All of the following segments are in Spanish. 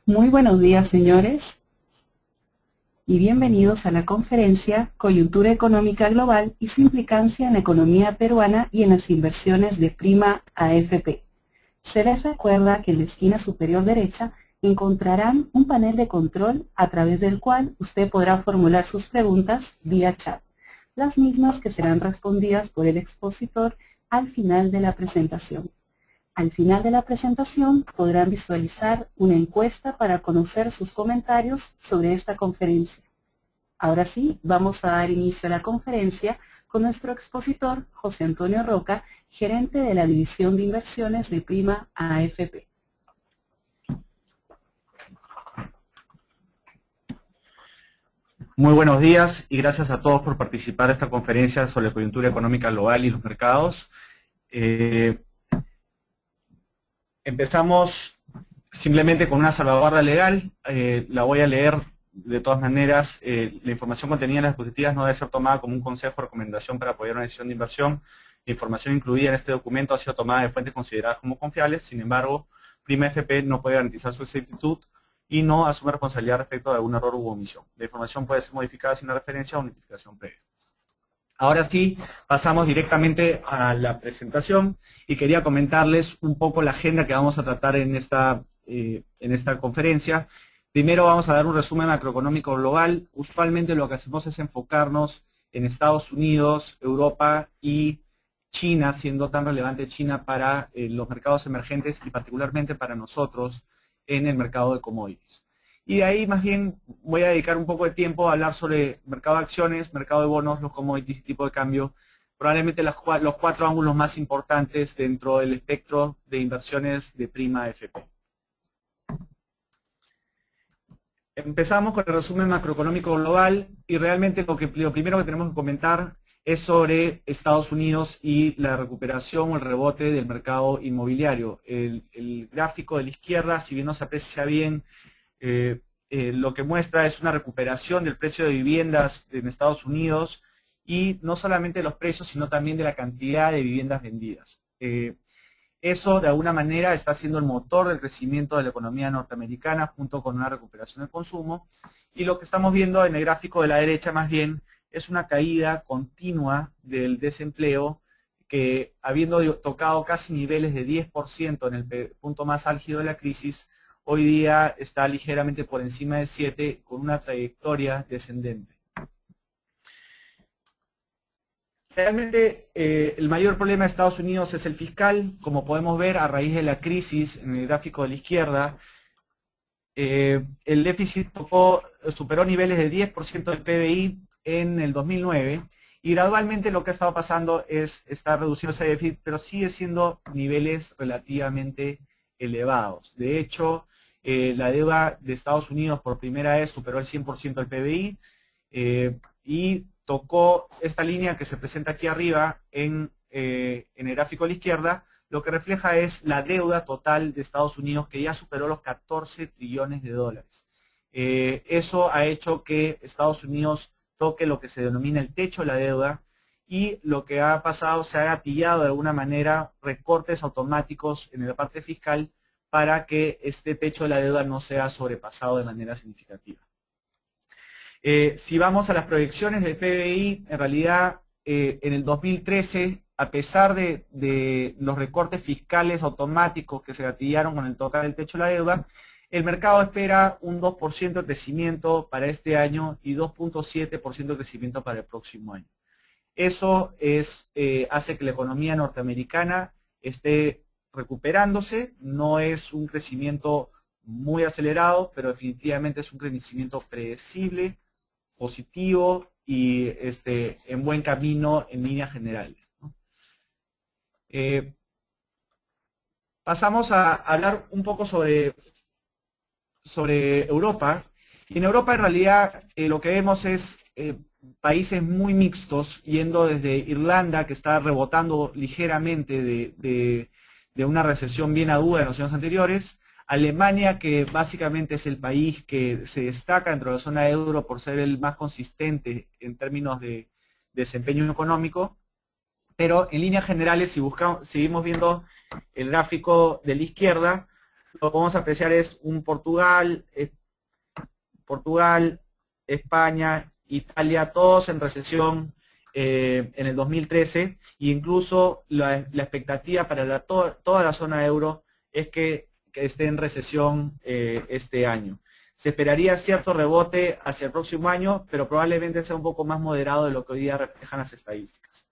Muy buenos días, señores, y bienvenidos a la conferencia Coyuntura Económica Global y su implicancia en la economía peruana y en las inversiones de prima AFP. Se les recuerda que en la esquina superior derecha encontrarán un panel de control a través del cual usted podrá formular sus preguntas vía chat, las mismas que serán respondidas por el expositor al final de la presentación. Al final de la presentación podrán visualizar una encuesta para conocer sus comentarios sobre esta conferencia. Ahora sí, vamos a dar inicio a la conferencia con nuestro expositor, José Antonio Roca, gerente de la División de Inversiones de Prima AFP. Muy buenos días y gracias a todos por participar en esta conferencia sobre coyuntura económica global y los mercados. Empezamos simplemente con una salvaguarda legal. La voy a leer de todas maneras. La información contenida en las diapositivas no debe ser tomada como un consejo o recomendación para apoyar una decisión de inversión. La información incluida en este documento ha sido tomada de fuentes consideradas como confiables. Sin embargo, Prima AFP no puede garantizar su exactitud y no asume responsabilidad respecto de algún error u omisión. La información puede ser modificada sin una referencia o notificación previa. Ahora sí, pasamos directamente a la presentación y quería comentarles un poco la agenda que vamos a tratar en esta conferencia. Primero vamos a dar un resumen macroeconómico global. Usualmente lo que hacemos es enfocarnos en Estados Unidos, Europa y China, siendo tan relevante China para los mercados emergentes y particularmente para nosotros en el mercado de commodities. Y de ahí más bien voy a dedicar un poco de tiempo a hablar sobre mercado de acciones, mercado de bonos, los commodities y tipo de cambio, probablemente los cuatro ángulos más importantes dentro del espectro de inversiones de Prima AFP. Empezamos con el resumen macroeconómico global y realmente lo primero que tenemos que comentar es sobre Estados Unidos y la recuperación o el rebote del mercado inmobiliario. El gráfico de la izquierda, si bien no se aprecia bien, lo que muestra es una recuperación del precio de viviendas en Estados Unidos y no solamente de los precios, sino también de la cantidad de viviendas vendidas. Eso de alguna manera está siendo el motor del crecimiento de la economía norteamericana junto con una recuperación del consumo, y lo que estamos viendo en el gráfico de la derecha más bien es una caída continua del desempleo que, habiendo tocado casi niveles de 10% en el punto más álgido de la crisis, hoy día está ligeramente por encima de 7 con una trayectoria descendente. Realmente el mayor problema de Estados Unidos es el fiscal, como podemos ver a raíz de la crisis en el gráfico de la izquierda. El déficit superó niveles de 10% del PBI en el 2009 y gradualmente lo que ha estado pasando está reduciendo ese déficit, pero sigue siendo niveles relativamente elevados. De hecho, la deuda de Estados Unidos por primera vez superó el 100% del PBI y tocó esta línea que se presenta aquí arriba en el gráfico a la izquierda. Lo que refleja es la deuda total de Estados Unidos, que ya superó los 14 trillones de dólares. Eso ha hecho que Estados Unidos toque lo que se denomina el techo de la deuda, y lo que ha pasado, se ha gatillado de alguna manera recortes automáticos en la parte fiscal para que este techo de la deuda no sea sobrepasado de manera significativa. Si vamos a las proyecciones del PBI, en realidad en el 2013, a pesar de los recortes fiscales automáticos que se gatillaron con el tocar el techo de la deuda, el mercado espera un 2% de crecimiento para este año y 2.7% de crecimiento para el próximo año. Eso hace que la economía norteamericana esté recuperándose. No es un crecimiento muy acelerado, pero definitivamente es un crecimiento predecible, positivo y en buen camino en líneas generales, ¿no? Pasamos a hablar un poco sobre Europa. Y en Europa en realidad lo que vemos es países muy mixtos, yendo desde Irlanda, que está rebotando ligeramente de una recesión bien aguda en los años anteriores, Alemania, que básicamente es el país que se destaca dentro de la zona euro por ser el más consistente en términos de desempeño económico, pero en líneas generales, si seguimos viendo el gráfico de la izquierda, lo que podemos apreciar es un Portugal, España, Italia, todos en recesión en el 2013, e incluso la expectativa para toda la zona euro es que esté en recesión este año. Se esperaría cierto rebote hacia el próximo año, pero probablemente sea un poco más moderado de lo que hoy día reflejan las estadísticas.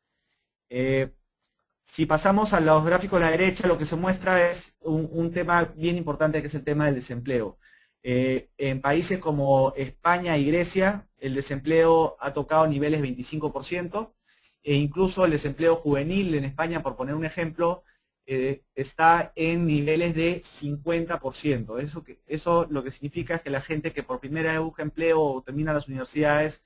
Si pasamos a los gráficos a la derecha, lo que se muestra es un tema bien importante, que es el tema del desempleo. En países como España y Grecia, el desempleo ha tocado niveles 25%, e incluso el desempleo juvenil en España, por poner un ejemplo, está en niveles de 50%. Eso lo que significa es que la gente que por primera vez busca empleo o termina las universidades,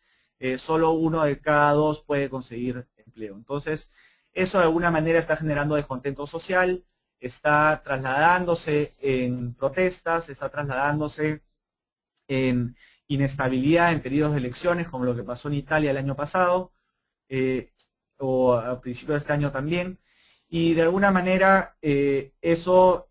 solo 1 de cada 2 puede conseguir empleo. Entonces, eso de alguna manera está generando descontento social, está trasladándose en protestas, está trasladándose en inestabilidad en periodos de elecciones, como lo que pasó en Italia el año pasado, o a principios de este año también, y de alguna manera eso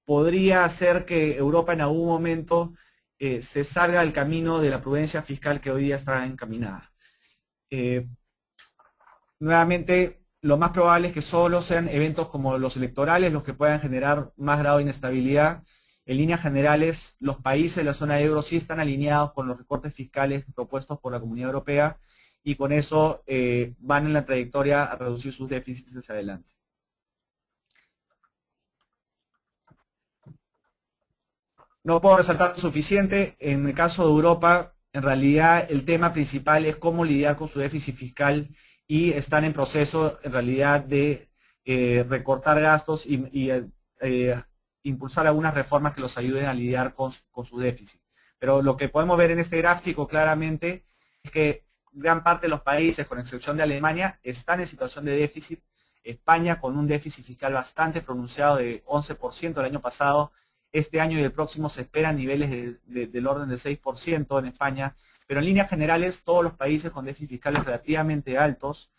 podría hacer que Europa en algún momento se salga del camino de la prudencia fiscal que hoy día está encaminada. Nuevamente, lo más probable es que solo sean eventos como los electorales los que puedan generar más grado de inestabilidad. En líneas generales, los países de la zona euro sí están alineados con los recortes fiscales propuestos por la Comunidad Europea, y con eso van en la trayectoria a reducir sus déficits hacia adelante. No puedo resaltar lo suficiente. En el caso de Europa, en realidad el tema principal es cómo lidiar con su déficit fiscal, y están en proceso en realidad de recortar gastos y impulsar algunas reformas que los ayuden a lidiar con su déficit. Pero lo que podemos ver en este gráfico claramente es que gran parte de los países, con excepción de Alemania, están en situación de déficit. España con un déficit fiscal bastante pronunciado de 11% el año pasado. Este año y el próximo se esperan niveles del orden del 6% en España, pero en líneas generales todos los países con déficit fiscales relativamente altos,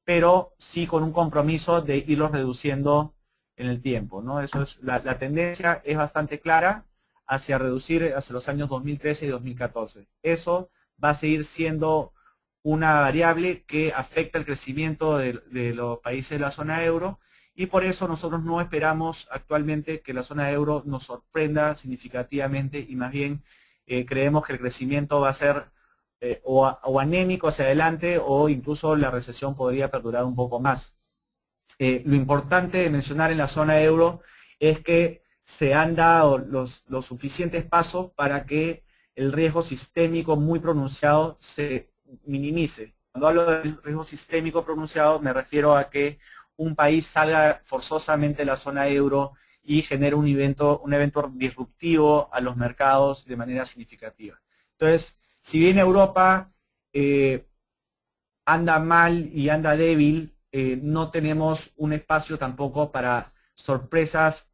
pero sí con un compromiso de irlos reduciendo en el tiempo, ¿no? Eso es, la tendencia es bastante clara hacia reducir hacia los años 2013 y 2014. Eso va a seguir siendo una variable que afecta el crecimiento de los países de la zona euro, y por eso nosotros no esperamos actualmente que la zona euro nos sorprenda significativamente, y más bien creemos que el crecimiento va a ser o anémico hacia adelante, o incluso la recesión podría perdurar un poco más. Lo importante de mencionar en la zona euro es que se han dado los suficientes pasos para que el riesgo sistémico muy pronunciado se minimice. Cuando hablo de riesgo sistémico pronunciado, me refiero a que un país salga forzosamente de la zona euro y genere un evento disruptivo a los mercados de manera significativa. Entonces, si bien Europa anda mal y anda débil, no tenemos un espacio tampoco para sorpresas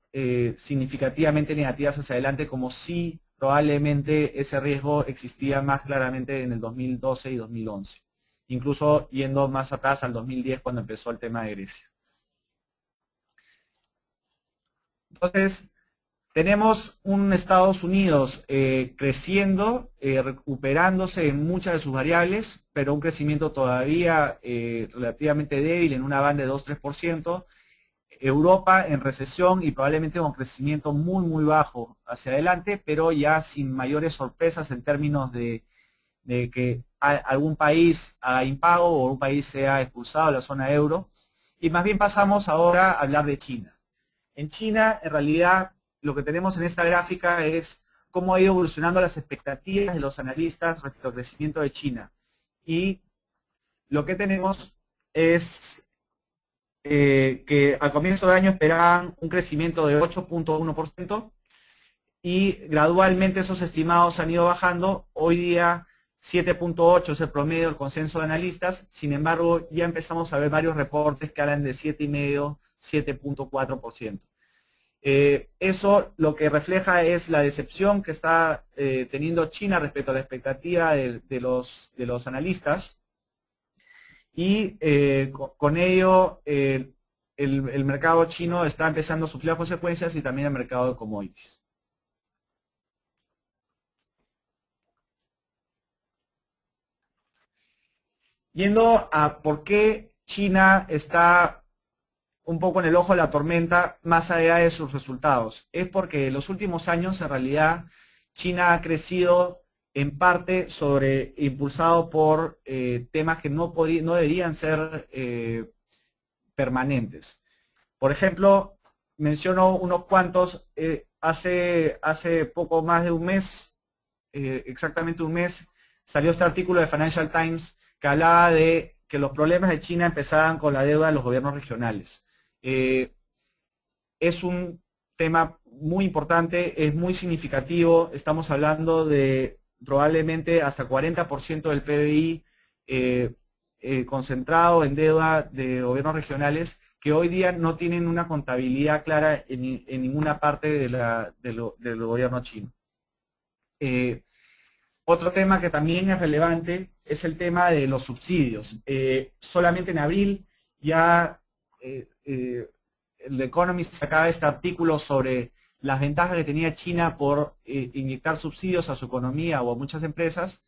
significativamente negativas hacia adelante, como si probablemente ese riesgo existía más claramente en el 2012 y 2011, incluso yendo más atrás al 2010 cuando empezó el tema de Grecia. Entonces, tenemos un Estados Unidos creciendo, recuperándose en muchas de sus variables, pero un crecimiento todavía relativamente débil en una banda de 2-3%. Europa en recesión y probablemente con crecimiento muy bajo hacia adelante, pero ya sin mayores sorpresas en términos de que algún país haga impago o un país sea expulsado de la zona euro. Y más bien pasamos ahora a hablar de China. En China, en realidad, lo que tenemos en esta gráfica es cómo ha ido evolucionando las expectativas de los analistas respecto al crecimiento de China. Y lo que tenemos es que al comienzo de año esperaban un crecimiento de 8.1%, y gradualmente esos estimados han ido bajando. Hoy día 7.8 es el promedio del consenso de analistas. Sin embargo, ya empezamos a ver varios reportes que hablan de 7,5, 7.4%. Eso lo que refleja es la decepción que está teniendo China respecto a la expectativa de los analistas, y con ello el mercado chino está empezando a sufrir las consecuencias y también el mercado de commodities. Yendo a por qué China está un poco en el ojo de la tormenta más allá de sus resultados. Es porque en los últimos años, en realidad, China ha crecido en parte impulsado por temas que no deberían ser permanentes. Por ejemplo, menciono unos cuantos. Hace poco más de un mes, exactamente un mes, salió este artículo de Financial Times que hablaba de que los problemas de China empezaban con la deuda de los gobiernos regionales. Es un tema muy importante, es muy significativo. Estamos hablando de probablemente hasta 40% del PBI concentrado en deuda de gobiernos regionales que hoy día no tienen una contabilidad clara en ninguna parte del gobierno chino. Otro tema que también es relevante es el tema de los subsidios. Solamente en abril ya el Economist sacaba este artículo sobre las ventajas que tenía China por inyectar subsidios a su economía o a muchas empresas,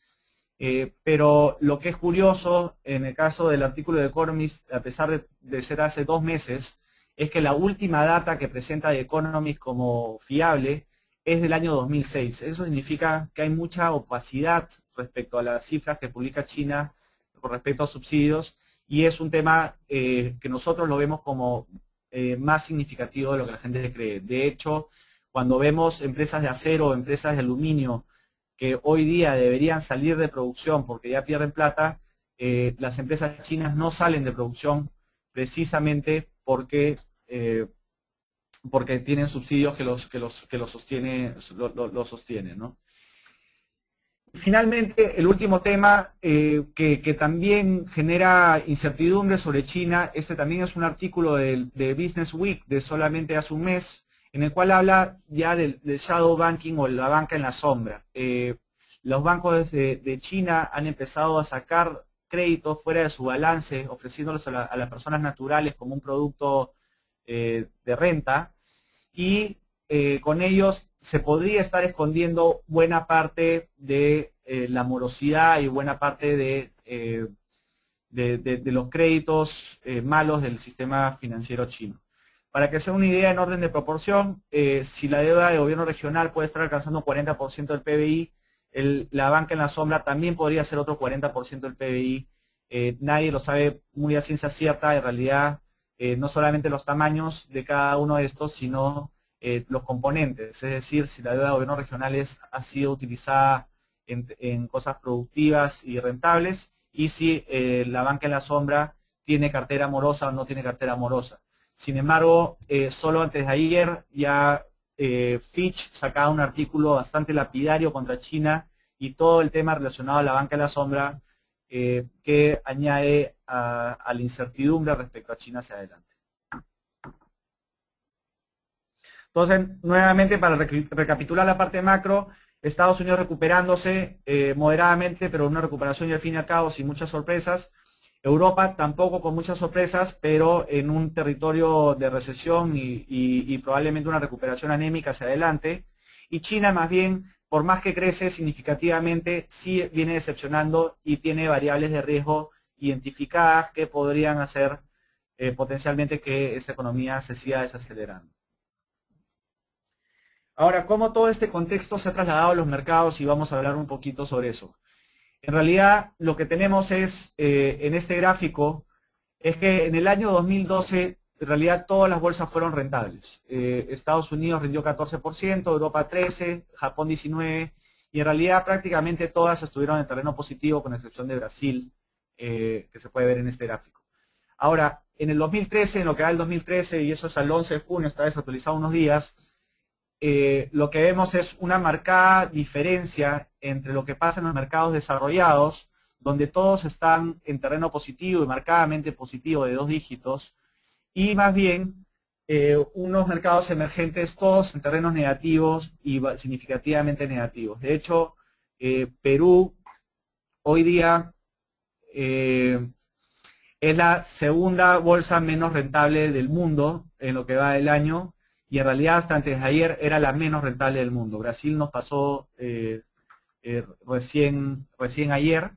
pero lo que es curioso en el caso del artículo de Economist, a pesar de ser hace 2 meses, es que la última data que presenta The Economist como fiable es del año 2006. Eso significa que hay mucha opacidad respecto a las cifras que publica China con respecto a subsidios, y es un tema que nosotros lo vemos como más significativo de lo que la gente cree. De hecho, cuando vemos empresas de acero o empresas de aluminio que hoy día deberían salir de producción porque ya pierden plata, las empresas chinas no salen de producción precisamente porque tienen subsidios que los sostienen, ¿no? Finalmente, el último tema que también genera incertidumbre sobre China, este también es un artículo de Business Week de solamente hace un mes, en el cual habla ya del shadow banking o la banca en la sombra. Los bancos de China han empezado a sacar créditos fuera de su balance, ofreciéndolos a las personas naturales como un producto de renta, y con ellos se podría estar escondiendo buena parte de la morosidad y buena parte de los créditos malos del sistema financiero chino. Para que sea una idea en orden de proporción, si la deuda de gobierno regional puede estar alcanzando 40% del PBI, la banca en la sombra también podría ser otro 40% del PBI. Nadie lo sabe muy a ciencia cierta, en realidad no solamente los tamaños de cada uno de estos, sino los componentes, es decir, si la deuda de gobiernos regionales ha sido utilizada en cosas productivas y rentables, y si la banca en la sombra tiene cartera morosa o no tiene cartera morosa. Sin embargo, solo antes de ayer ya Fitch sacaba un artículo bastante lapidario contra China y todo el tema relacionado a la banca en la sombra que añade a la incertidumbre respecto a China hacia adelante. Entonces, nuevamente, para recapitular la parte macro, Estados Unidos recuperándose moderadamente, pero una recuperación y al fin y al cabo sin muchas sorpresas. Europa tampoco con muchas sorpresas, pero en un territorio de recesión y probablemente una recuperación anémica hacia adelante. Y China, más bien, por más que crece significativamente, sí viene decepcionando y tiene variables de riesgo identificadas que podrían hacer potencialmente que esta economía se siga desacelerando. Ahora, ¿cómo todo este contexto se ha trasladado a los mercados? Y vamos a hablar un poquito sobre eso. En realidad, lo que tenemos es, en este gráfico, es que en el año 2012, en realidad todas las bolsas fueron rentables. Estados Unidos rindió 14%, Europa 13%, Japón 19%, y en realidad prácticamente todas estuvieron en terreno positivo, con excepción de Brasil, que se puede ver en este gráfico. Ahora, en el 2013, en lo que va el 2013, y eso es al 11 de junio, está desactualizado unos días, lo que vemos es una marcada diferencia entre lo que pasa en los mercados desarrollados, donde todos están en terreno positivo y marcadamente positivo de 2 dígitos, y más bien unos mercados emergentes todos en terrenos negativos y significativamente negativos. De hecho, Perú hoy día Es la segunda bolsa menos rentable del mundo en lo que va del año, y en realidad hasta antes de ayer era la menos rentable del mundo. Brasil nos pasó recién ayer,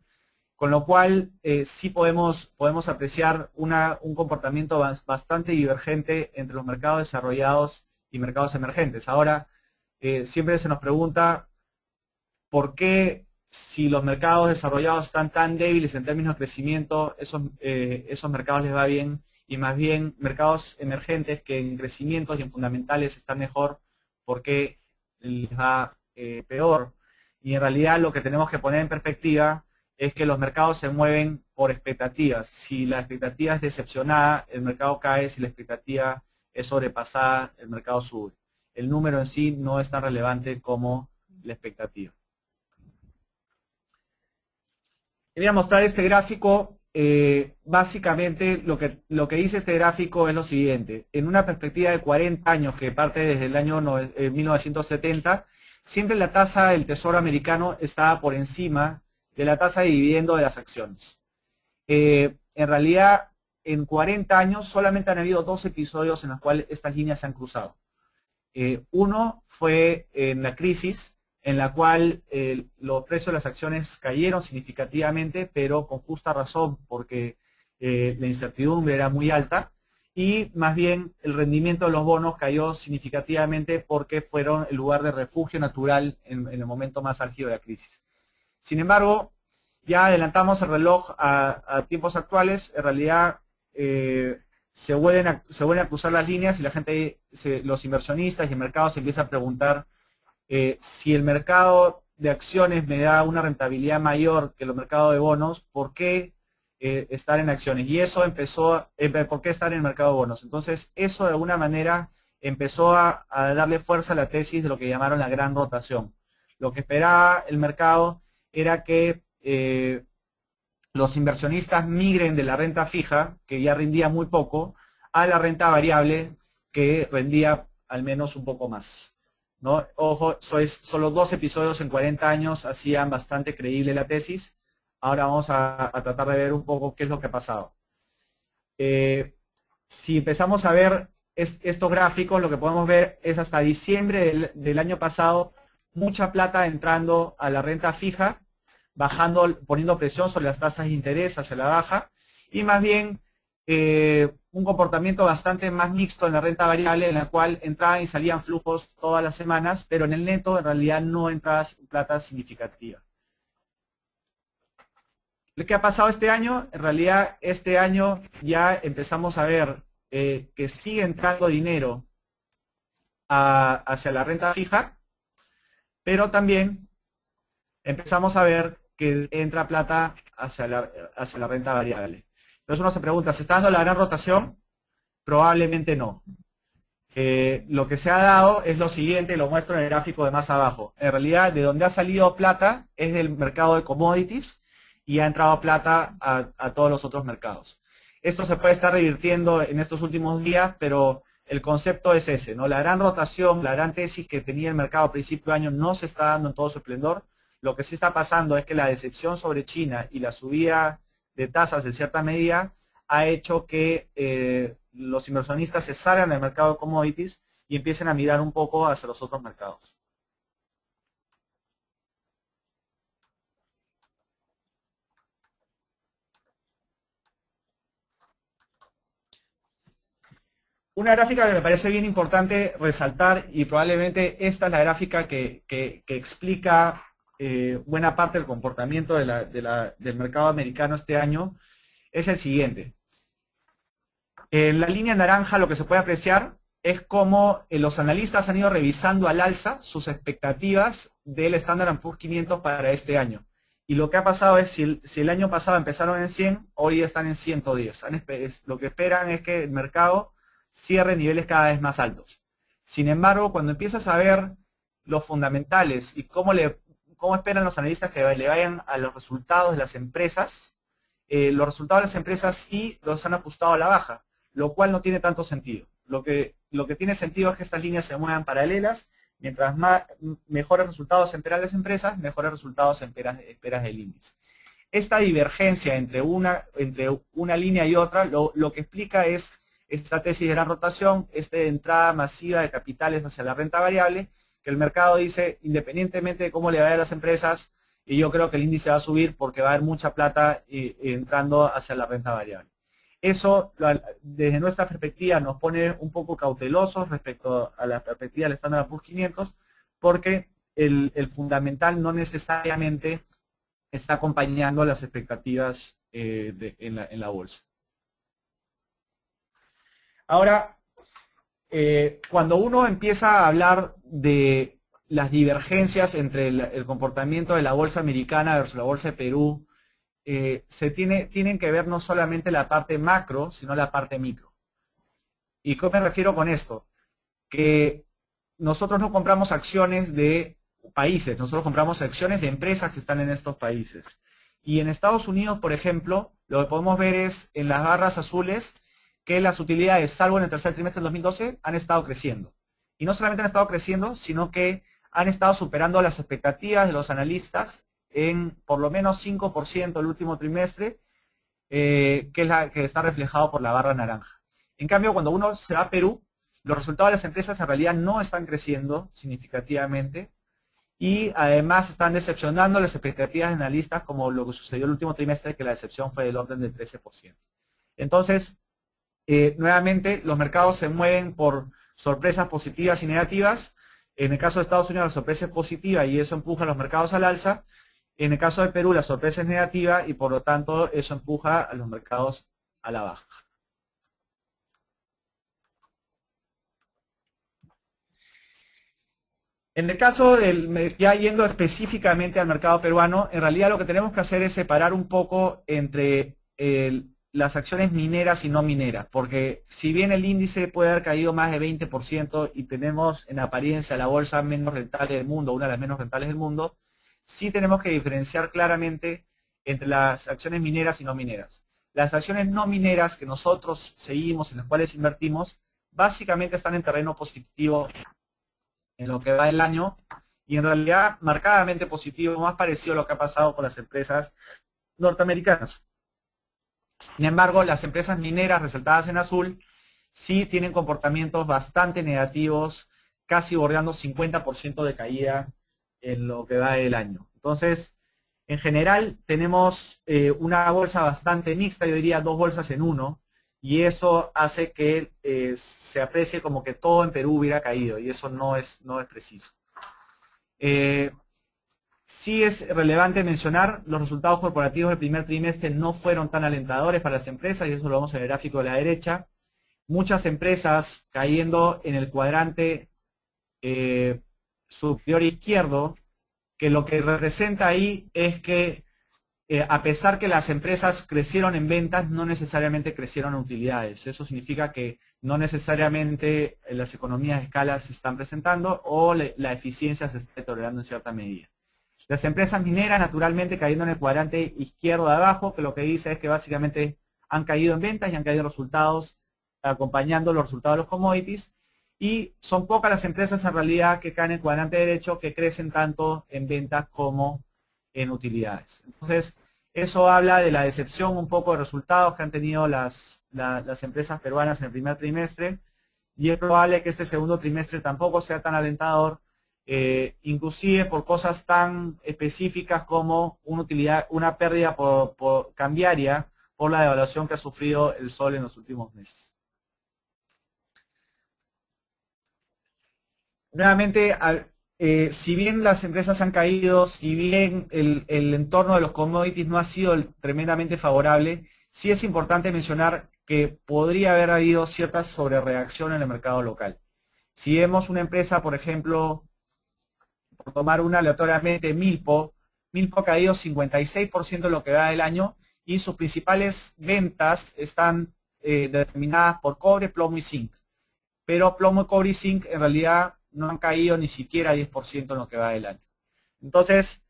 con lo cual sí podemos apreciar un comportamiento bastante divergente entre los mercados desarrollados y mercados emergentes. Ahora, siempre se nos pregunta por qué, si los mercados desarrollados están tan débiles en términos de crecimiento, esos mercados les va bien, y más bien mercados emergentes que en crecimientos y en fundamentales están mejor, ¿por qué les va peor? Y en realidad lo que tenemos que poner en perspectiva es que los mercados se mueven por expectativas. Si la expectativa es decepcionada, el mercado cae; si la expectativa es sobrepasada, el mercado sube. El número en sí no es tan relevante como la expectativa. Quería mostrar este gráfico. Básicamente lo que dice este gráfico es lo siguiente: en una perspectiva de 40 años que parte desde el año 1970, siempre la tasa del Tesoro americano estaba por encima de la tasa de dividendo de las acciones. En realidad, en 40 años solamente han habido 2 episodios en los cuales estas líneas se han cruzado. Uno fue en la crisis, en la cual los precios de las acciones cayeron significativamente, pero con justa razón, porque la incertidumbre era muy alta, y más bien el rendimiento de los bonos cayó significativamente porque fueron el lugar de refugio natural en el momento más álgido de la crisis. Sin embargo, ya adelantamos el reloj a tiempos actuales. En realidad se vuelven a cruzar las líneas, y la gente, los inversionistas y el mercado se empieza a preguntar si el mercado de acciones me da una rentabilidad mayor que el mercado de bonos, ¿por qué estar en acciones? Y eso empezó, ¿por qué estar en el mercado de bonos? Entonces eso de alguna manera empezó a darle fuerza a la tesis de lo que llamaron la gran rotación. Lo que esperaba el mercado era que los inversionistas migren de la renta fija, que ya rendía muy poco, a la renta variable, que rendía al menos un poco más, ¿no? Ojo, solo 2 episodios en 40 años hacían bastante creíble la tesis. Ahora vamos a tratar de ver un poco qué es lo que ha pasado. Si empezamos a ver estos gráficos, lo que podemos ver es hasta diciembre del año pasado mucha plata entrando a la renta fija, poniendo presión sobre las tasas de interés hacia la baja, y más bien un comportamiento bastante más mixto en la renta variable, en la cual entraban y salían flujos todas las semanas, pero en el neto en realidad no entraba plata significativa. ¿Qué ha pasado este año? En realidad este año ya empezamos a ver que sigue entrando dinero hacia la renta fija, pero también empezamos a ver que entra plata hacia la renta variable. Entonces uno se pregunta, ¿se está dando la gran rotación? Probablemente no. Lo que se ha dado es lo siguiente, lo muestro en el gráfico de más abajo. En realidad, de donde ha salido plata es del mercado de commodities, y ha entrado plata a todos los otros mercados. Esto se puede estar revirtiendo en estos últimos días, pero el concepto es ese, ¿no? La gran rotación, la gran tesis que tenía el mercado a principio de año no se está dando en todo su esplendor. Lo que sí está pasando es que la decepción sobre China y la subida de tasas en cierta medida ha hecho que los inversionistas se salgan del mercado de commodities y empiecen a mirar un poco hacia los otros mercados. Una gráfica que me parece bien importante resaltar, y probablemente esta es la gráfica que explica buena parte del comportamiento del mercado americano este año, es el siguiente. En la línea naranja lo que se puede apreciar es cómo los analistas han ido revisando al alza sus expectativas del Standard & Poor's 500 para este año. Y lo que ha pasado es, si el año pasado empezaron en 100, hoy están en 110. Lo que esperan es que el mercado cierre niveles cada vez más altos. Sin embargo, cuando empiezas a ver los fundamentales y cómo esperan los analistas que le vayan a los resultados de las empresas, los resultados de las empresas sí los han ajustado a la baja, lo cual no tiene tanto sentido. Lo que tiene sentido es que estas líneas se muevan paralelas. Mientras mejores resultados esperan las empresas, mejores resultados esperas del índice. Esta divergencia entre una línea y otra, lo que explica es esta tesis de gran rotación, esta entrada masiva de capitales hacia la renta variable, que el mercado dice, independientemente de cómo le vaya a las empresas, y yo creo que el índice va a subir porque va a haber mucha plata entrando hacia la renta variable. Eso, desde nuestra perspectiva, nos pone un poco cautelosos respecto a la perspectiva del Standard & Poor's 500, porque el fundamental no necesariamente está acompañando las expectativas en la bolsa. Ahora, cuando uno empieza a hablar de las divergencias entre el comportamiento de la bolsa americana versus la bolsa de Perú, tienen que ver no solamente la parte macro, sino la parte micro. ¿Y qué me refiero con esto? Que nosotros no compramos acciones de países, nosotros compramos acciones de empresas que están en estos países. Y en Estados Unidos, por ejemplo, lo que podemos ver es en las barras azules que las utilidades, salvo en el tercer trimestre del 2012, han estado creciendo. Y no solamente han estado creciendo, sino que han estado superando las expectativas de los analistas en por lo menos 5% el último trimestre, que está reflejado por la barra naranja. En cambio, cuando uno se va a Perú, los resultados de las empresas en realidad no están creciendo significativamente y además están decepcionando las expectativas de analistas, como lo que sucedió el último trimestre, que la decepción fue del orden del 13%. Entonces, nuevamente, los mercados se mueven por sorpresas positivas y negativas. En el caso de Estados Unidos, la sorpresa es positiva y eso empuja a los mercados al alza. En el caso de Perú, la sorpresa es negativa y por lo tanto eso empuja a los mercados a la baja. En el caso ya yendo específicamente al mercado peruano, en realidad lo que tenemos que hacer es separar un poco entre las acciones mineras y no mineras, porque si bien el índice puede haber caído más de 20% y tenemos en apariencia la bolsa menos rentable del mundo, una de las menos rentables del mundo, sí tenemos que diferenciar claramente entre las acciones mineras y no mineras. Las acciones no mineras que nosotros seguimos, en las cuales invertimos, básicamente están en terreno positivo en lo que va el año y en realidad marcadamente positivo, más parecido a lo que ha pasado con las empresas norteamericanas. Sin embargo, las empresas mineras resaltadas en azul sí tienen comportamientos bastante negativos, casi bordeando 50% de caída en lo que va del año. Entonces, en general tenemos una bolsa bastante mixta, yo diría 2 bolsas en uno, y eso hace que se aprecie como que todo en Perú hubiera caído, y eso no es preciso. Sí es relevante mencionar, los resultados corporativos del primer trimestre no fueron tan alentadores para las empresas, y eso lo vemos en el gráfico de la derecha. Muchas empresas cayendo en el cuadrante superior izquierdo, que lo que representa ahí es que a pesar que las empresas crecieron en ventas, no necesariamente crecieron en utilidades. Eso significa que no necesariamente las economías de escala se están presentando o la eficiencia se está deteriorando en cierta medida. Las empresas mineras, naturalmente, cayendo en el cuadrante izquierdo de abajo, que lo que dice es que básicamente han caído en ventas y han caído resultados acompañando los resultados de los commodities. Y son pocas las empresas en realidad que caen en el cuadrante derecho que crecen tanto en ventas como en utilidades. Entonces, eso habla de la decepción un poco de resultados que han tenido las empresas peruanas en el primer trimestre y es probable que este segundo trimestre tampoco sea tan alentador, inclusive por cosas tan específicas como una pérdida por cambiaria por la devaluación que ha sufrido el sol en los últimos meses. Nuevamente, si bien las empresas han caído, si bien el entorno de los commodities no ha sido tremendamente favorable, sí es importante mencionar que podría haber habido cierta sobrereacción en el mercado local. Si vemos una empresa, por ejemplo, por tomar una aleatoriamente, Milpo ha caído 56% en lo que va del año y sus principales ventas están determinadas por cobre, plomo y zinc. Pero plomo, cobre y zinc en realidad no han caído ni siquiera 10% en lo que va del año. Entonces,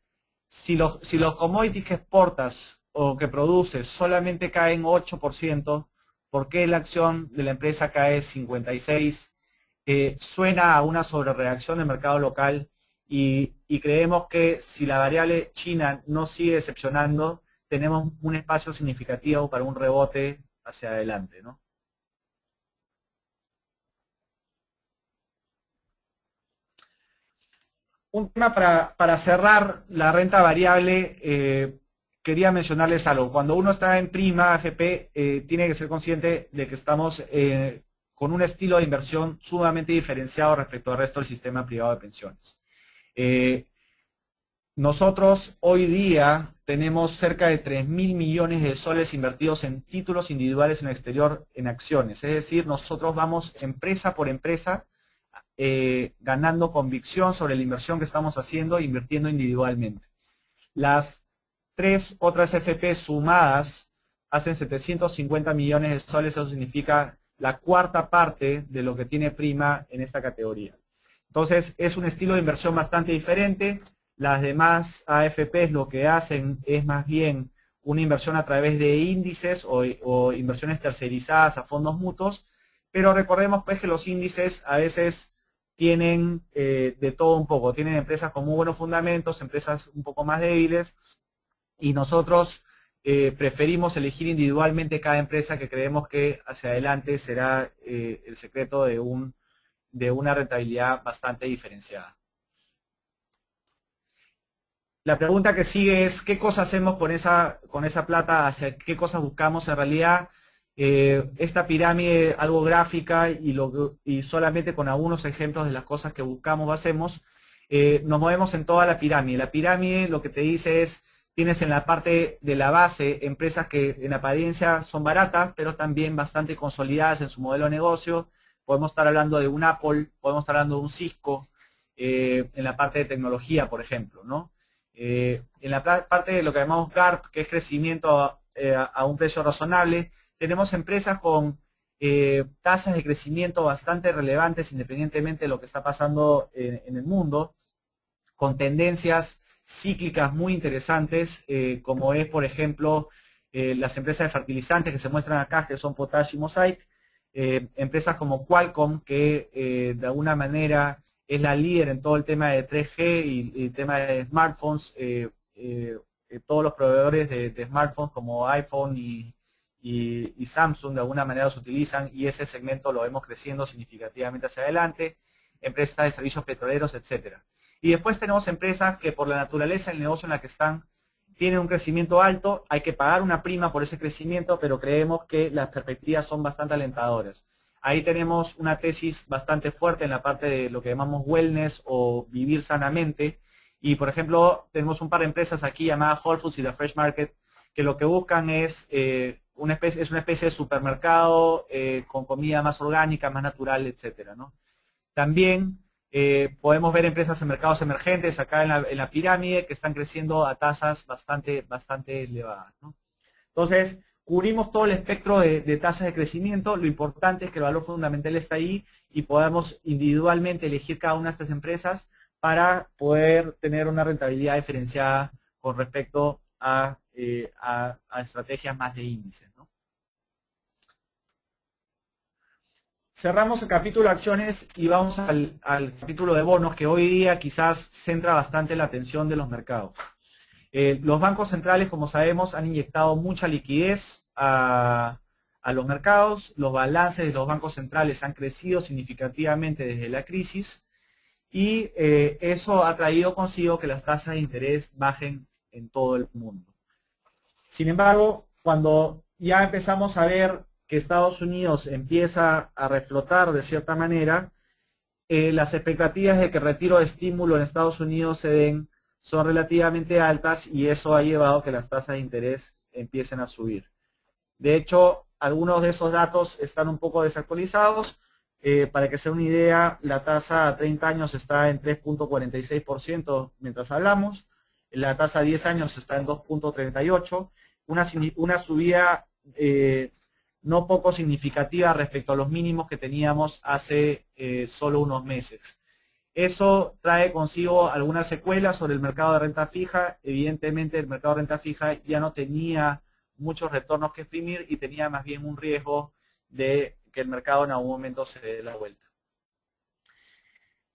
si los commodities que exportas o que produces solamente caen 8%, ¿por qué la acción de la empresa cae 56%? Suena a una sobrereacción del mercado local y creemos que si la variable China no sigue decepcionando, tenemos un espacio significativo para un rebote hacia adelante, ¿no? Un tema para cerrar la renta variable, quería mencionarles algo. Cuando uno está en prima AFP, tiene que ser consciente de que estamos con un estilo de inversión sumamente diferenciado respecto al resto del sistema privado de pensiones. Nosotros hoy día tenemos cerca de 3.000 millones de soles invertidos en títulos individuales en el exterior en acciones. Es decir, nosotros vamos empresa por empresa ganando convicción sobre la inversión que estamos haciendo e invirtiendo individualmente. Las 3 otras FP sumadas hacen 750 millones de soles, eso significa la cuarta parte de lo que tiene prima en esta categoría. Entonces es un estilo de inversión bastante diferente. Las demás AFPs lo que hacen es más bien una inversión a través de índices o inversiones tercerizadas a fondos mutuos, pero recordemos pues que los índices a veces tienen de todo un poco, tienen empresas con muy buenos fundamentos, empresas un poco más débiles, y nosotros preferimos elegir individualmente cada empresa que creemos que hacia adelante será el secreto de una rentabilidad bastante diferenciada. La pregunta que sigue es, ¿qué cosa hacemos con esa plata? ¿Hacia qué cosas buscamos? En realidad, esta pirámide algo gráfica y solamente con algunos ejemplos de las cosas que buscamos o hacemos, nos movemos en toda la pirámide. La pirámide lo que te dice es, tienes en la parte de la base empresas que en apariencia son baratas, pero también bastante consolidadas en su modelo de negocio. Podemos estar hablando de un Apple, podemos estar hablando de un Cisco, en la parte de tecnología, por ejemplo, ¿no? En la parte de lo que llamamos GARP, que es crecimiento a un precio razonable, tenemos empresas con tasas de crecimiento bastante relevantes independientemente de lo que está pasando en el mundo, con tendencias cíclicas muy interesantes, como es, por ejemplo, las empresas de fertilizantes que se muestran acá, que son Potash y Mosaic, empresas como Qualcomm, que de alguna manera es la líder en todo el tema de 3G y el tema de smartphones. Todos los proveedores de smartphones como iPhone y Samsung de alguna manera los utilizan, y ese segmento lo vemos creciendo significativamente hacia adelante, empresas de servicios petroleros, etcétera. Y después tenemos empresas que por la naturaleza del negocio en la que están tienen un crecimiento alto, hay que pagar una prima por ese crecimiento, pero creemos que las perspectivas son bastante alentadoras. Ahí tenemos una tesis bastante fuerte en la parte de lo que llamamos wellness o vivir sanamente. Y, por ejemplo, tenemos un par de empresas aquí llamadas Whole Foods y The Fresh Market, que lo que buscan es una especie de supermercado con comida más orgánica, más natural, etcétera, ¿no? También podemos ver empresas en mercados emergentes acá en la pirámide que están creciendo a tasas bastante elevadas, ¿no? Entonces, cubrimos todo el espectro de tasas de crecimiento. Lo importante es que el valor fundamental está ahí y podamos individualmente elegir cada una de estas empresas para poder tener una rentabilidad diferenciada con respecto a estrategias más de índices, ¿no? Cerramos el capítulo de acciones y vamos al capítulo de bonos, que hoy día quizás centra bastante la atención de los mercados. Los bancos centrales, como sabemos, han inyectado mucha liquidez a los mercados. Los balances de los bancos centrales han crecido significativamente desde la crisis y eso ha traído consigo que las tasas de interés bajen en todo el mundo. Sin embargo, cuando ya empezamos a ver que Estados Unidos empieza a reflotar de cierta manera, las expectativas de que el retiro de estímulo en Estados Unidos se den son relativamente altas y eso ha llevado a que las tasas de interés empiecen a subir. De hecho, algunos de esos datos están un poco desactualizados. Para que sea una idea, la tasa a 30 años está en 3.46% mientras hablamos. La tasa a 10 años está en 2.38%. Una subida no poco significativa respecto a los mínimos que teníamos hace solo unos meses. Eso trae consigo algunas secuelas sobre el mercado de renta fija. Evidentemente el mercado de renta fija ya no tenía muchos retornos que exprimir y tenía más bien un riesgo de que el mercado en algún momento se dé la vuelta.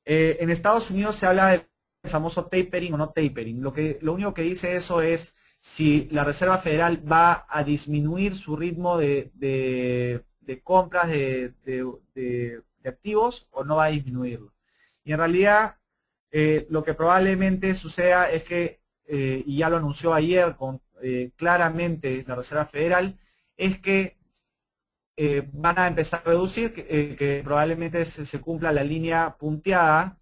En Estados Unidos se habla del famoso tapering o no tapering. Lo único que dice eso es, si la Reserva Federal va a disminuir su ritmo de compras de activos o no va a disminuirlo. Y en realidad lo que probablemente suceda es que, y ya lo anunció ayer claramente la Reserva Federal, es que van a empezar a reducir, que probablemente se cumpla la línea punteada,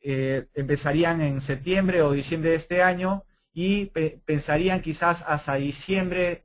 empezarían en septiembre o diciembre de este año y pensarían quizás hasta diciembre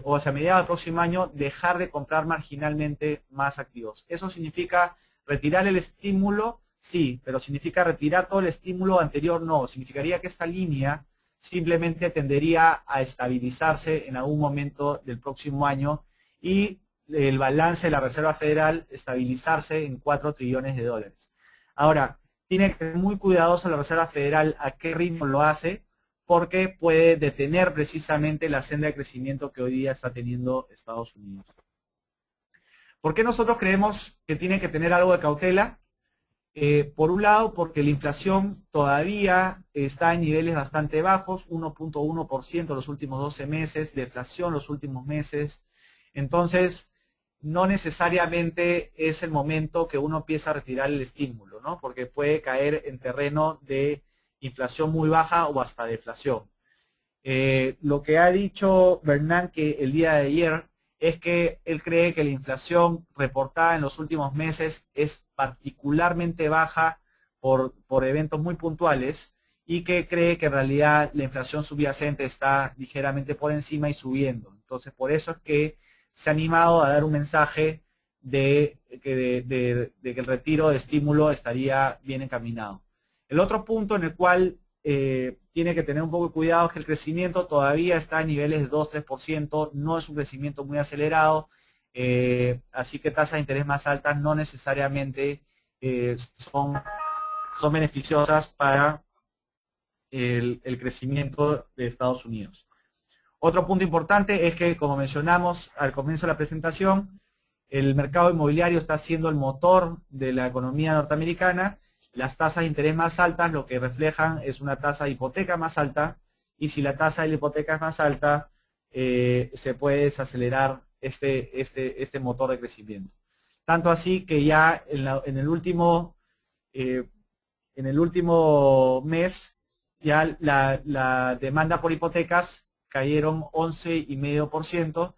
o hacia mediados del próximo año dejar de comprar marginalmente más activos. ¿Eso significa retirar el estímulo? Sí, pero significa retirar todo el estímulo anterior, no. Significaría que esta línea simplemente tendería a estabilizarse en algún momento del próximo año y el balance de la Reserva Federal estabilizarse en 4 trillones de dólares. Ahora, tiene que ser muy cuidadoso la Reserva Federal a qué ritmo lo hace, porque puede detener precisamente la senda de crecimiento que hoy día está teniendo Estados Unidos. ¿Por qué nosotros creemos que tiene que tener algo de cautela? Por un lado, porque la inflación todavía está en niveles bastante bajos, 1.1% los últimos 12 meses, deflación los últimos meses. Entonces, no necesariamente es el momento que uno empieza a retirar el estímulo, ¿no? Porque puede caer en terreno de inflación muy baja o hasta deflación. Lo que ha dicho Bernanke el día de ayer es que él cree que la inflación reportada en los últimos meses es particularmente baja por eventos muy puntuales y que cree que en realidad la inflación subyacente está ligeramente por encima y subiendo. Entonces, por eso es que se ha animado a dar un mensaje de que el retiro de estímulo estaría bien encaminado. El otro punto en el cual tiene que tener un poco de cuidado es que el crecimiento todavía está en niveles de 2-3%, no es un crecimiento muy acelerado, así que tasas de interés más altas no necesariamente son beneficiosas para el crecimiento de Estados Unidos. Otro punto importante es que, como mencionamos al comienzo de la presentación, el mercado inmobiliario está siendo el motor de la economía norteamericana. Las tasas de interés más altas lo que reflejan es una tasa de hipoteca más alta, y si la tasa de la hipoteca es más alta, se puede desacelerar este motor de crecimiento. Tanto así que ya en el último mes, ya la demanda por hipotecas cayeron 11,5%,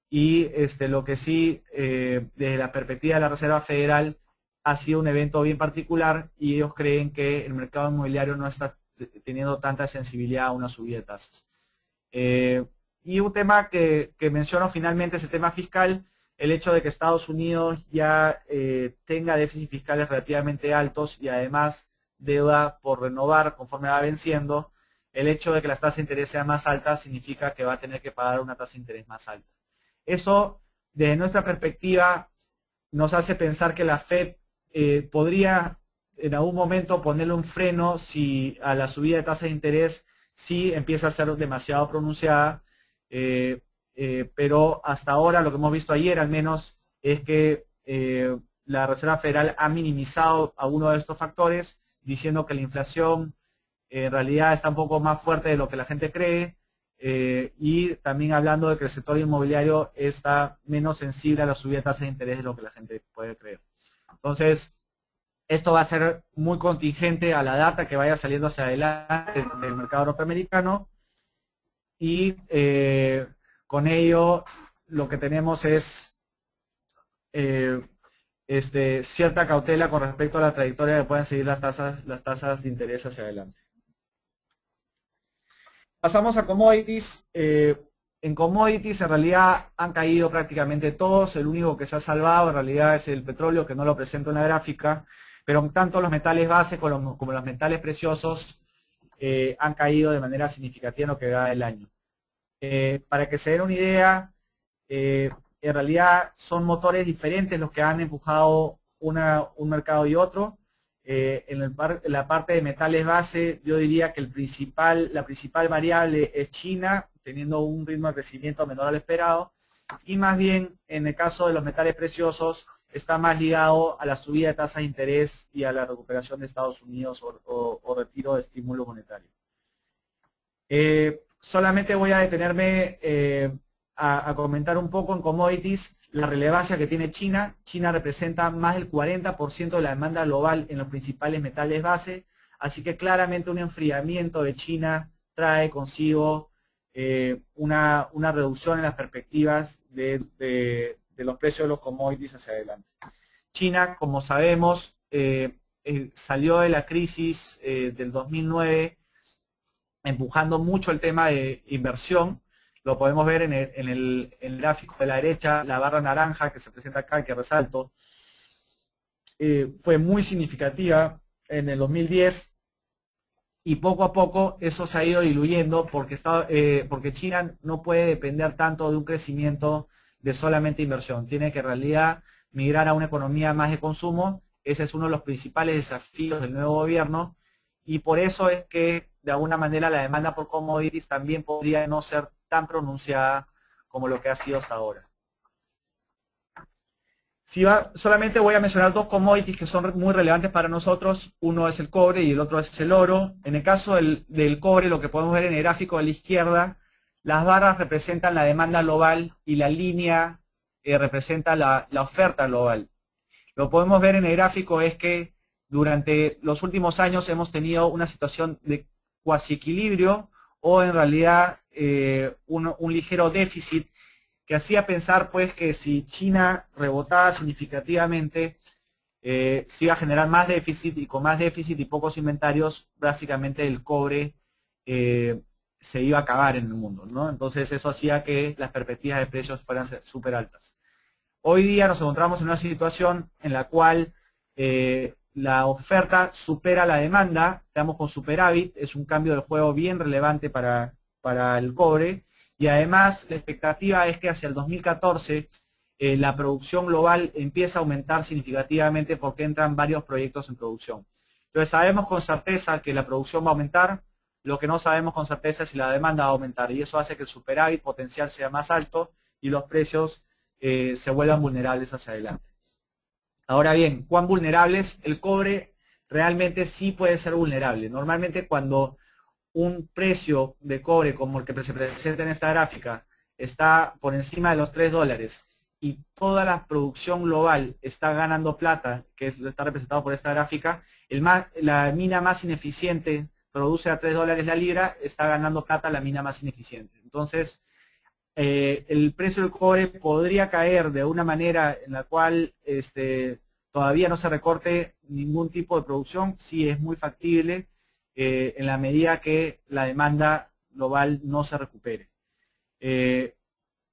y lo que sí, desde la perspectiva de la Reserva Federal, ha sido un evento bien particular, y ellos creen que el mercado inmobiliario no está teniendo tanta sensibilidad a una subida de tasas. Y un tema que menciono finalmente es el tema fiscal, el hecho de que Estados Unidos ya tenga déficits fiscales relativamente altos y además deuda por renovar conforme va venciendo. El hecho de que las tasas de interés sean más altas significa que va a tener que pagar una tasa de interés más alta. Eso, desde nuestra perspectiva, nos hace pensar que la Fed podría en algún momento ponerle un freno si a la subida de tasas de interés sí empieza a ser demasiado pronunciada, pero hasta ahora lo que hemos visto ayer al menos es que la Reserva Federal ha minimizado algunos de estos factores, diciendo que la inflación en realidad está un poco más fuerte de lo que la gente cree, y también hablando de que el sector inmobiliario está menos sensible a la subida de tasas de interés de lo que la gente puede creer. Entonces, esto va a ser muy contingente a la data que vaya saliendo hacia adelante del mercado norteamericano, y con ello lo que tenemos es cierta cautela con respecto a la trayectoria que pueden seguir las tasas de interés hacia adelante. Pasamos a commodities. En commodities en realidad han caído prácticamente todos. El único que se ha salvado en realidad es el petróleo, que no lo presento en la gráfica, pero tanto los metales base como los metales preciosos han caído de manera significativa en lo que va del año. Para que se den una idea, en realidad son motores diferentes los que han empujado un mercado y otro. En la parte de metales base, yo diría que la principal variable es China, teniendo un ritmo de crecimiento menor al esperado, y más bien en el caso de los metales preciosos está más ligado a la subida de tasas de interés y a la recuperación de Estados Unidos o retiro de estímulo monetario. solamente voy a detenerme a comentar un poco en commodities la relevancia que tiene China. China representa más del 40% de la demanda global en los principales metales base, así que claramente un enfriamiento de China trae consigo una reducción en las perspectivas de los precios de los commodities hacia adelante. China, como sabemos, salió de la crisis del 2009 empujando mucho el tema de inversión. Lo podemos ver en el gráfico de la derecha, la barra naranja que se presenta acá, que resalto, fue muy significativa en el 2010 y poco a poco eso se ha ido diluyendo porque China no puede depender tanto de un crecimiento de solamente inversión. Tiene que en realidad migrar a una economía más de consumo. Ese es uno de los principales desafíos del nuevo gobierno y por eso es que de alguna manera la demanda por commodities también podría no ser tan pronunciada como lo que ha sido hasta ahora. Solamente voy a mencionar dos commodities que son muy relevantes para nosotros. Uno es el cobre y el otro es el oro. En el caso del cobre, lo que podemos ver en el gráfico de la izquierda, las barras representan la demanda global y la línea representa la oferta global. Lo que podemos ver en el gráfico es que durante los últimos años hemos tenido una situación de cuasi equilibrio o en realidad un ligero déficit que hacía pensar pues que si China rebotaba significativamente se iba a generar más déficit y con más déficit y pocos inventarios básicamente el cobre se iba a acabar en el mundo, ¿no? Entonces eso hacía que las perspectivas de precios fueran súper altas. Hoy día nos encontramos en una situación en la cual la oferta supera la demanda, estamos con superávit, es un cambio de juego bien relevante para el cobre y además la expectativa es que hacia el 2014 la producción global empieza a aumentar significativamente porque entran varios proyectos en producción. Entonces sabemos con certeza que la producción va a aumentar, lo que no sabemos con certeza es si la demanda va a aumentar y eso hace que el superávit potencial sea más alto y los precios se vuelvan vulnerables hacia adelante. Ahora bien, ¿cuán vulnerables? El cobre realmente sí puede ser vulnerable. Normalmente cuando un precio de cobre como el que se presenta en esta gráfica está por encima de los $3 y toda la producción global está ganando plata, que está representado por esta gráfica, la mina más ineficiente produce a $3 la libra, está ganando plata la mina más ineficiente. Entonces, el precio del cobre podría caer de una manera en la cual todavía no se recorte ningún tipo de producción, sí es muy factible en la medida que la demanda global no se recupere.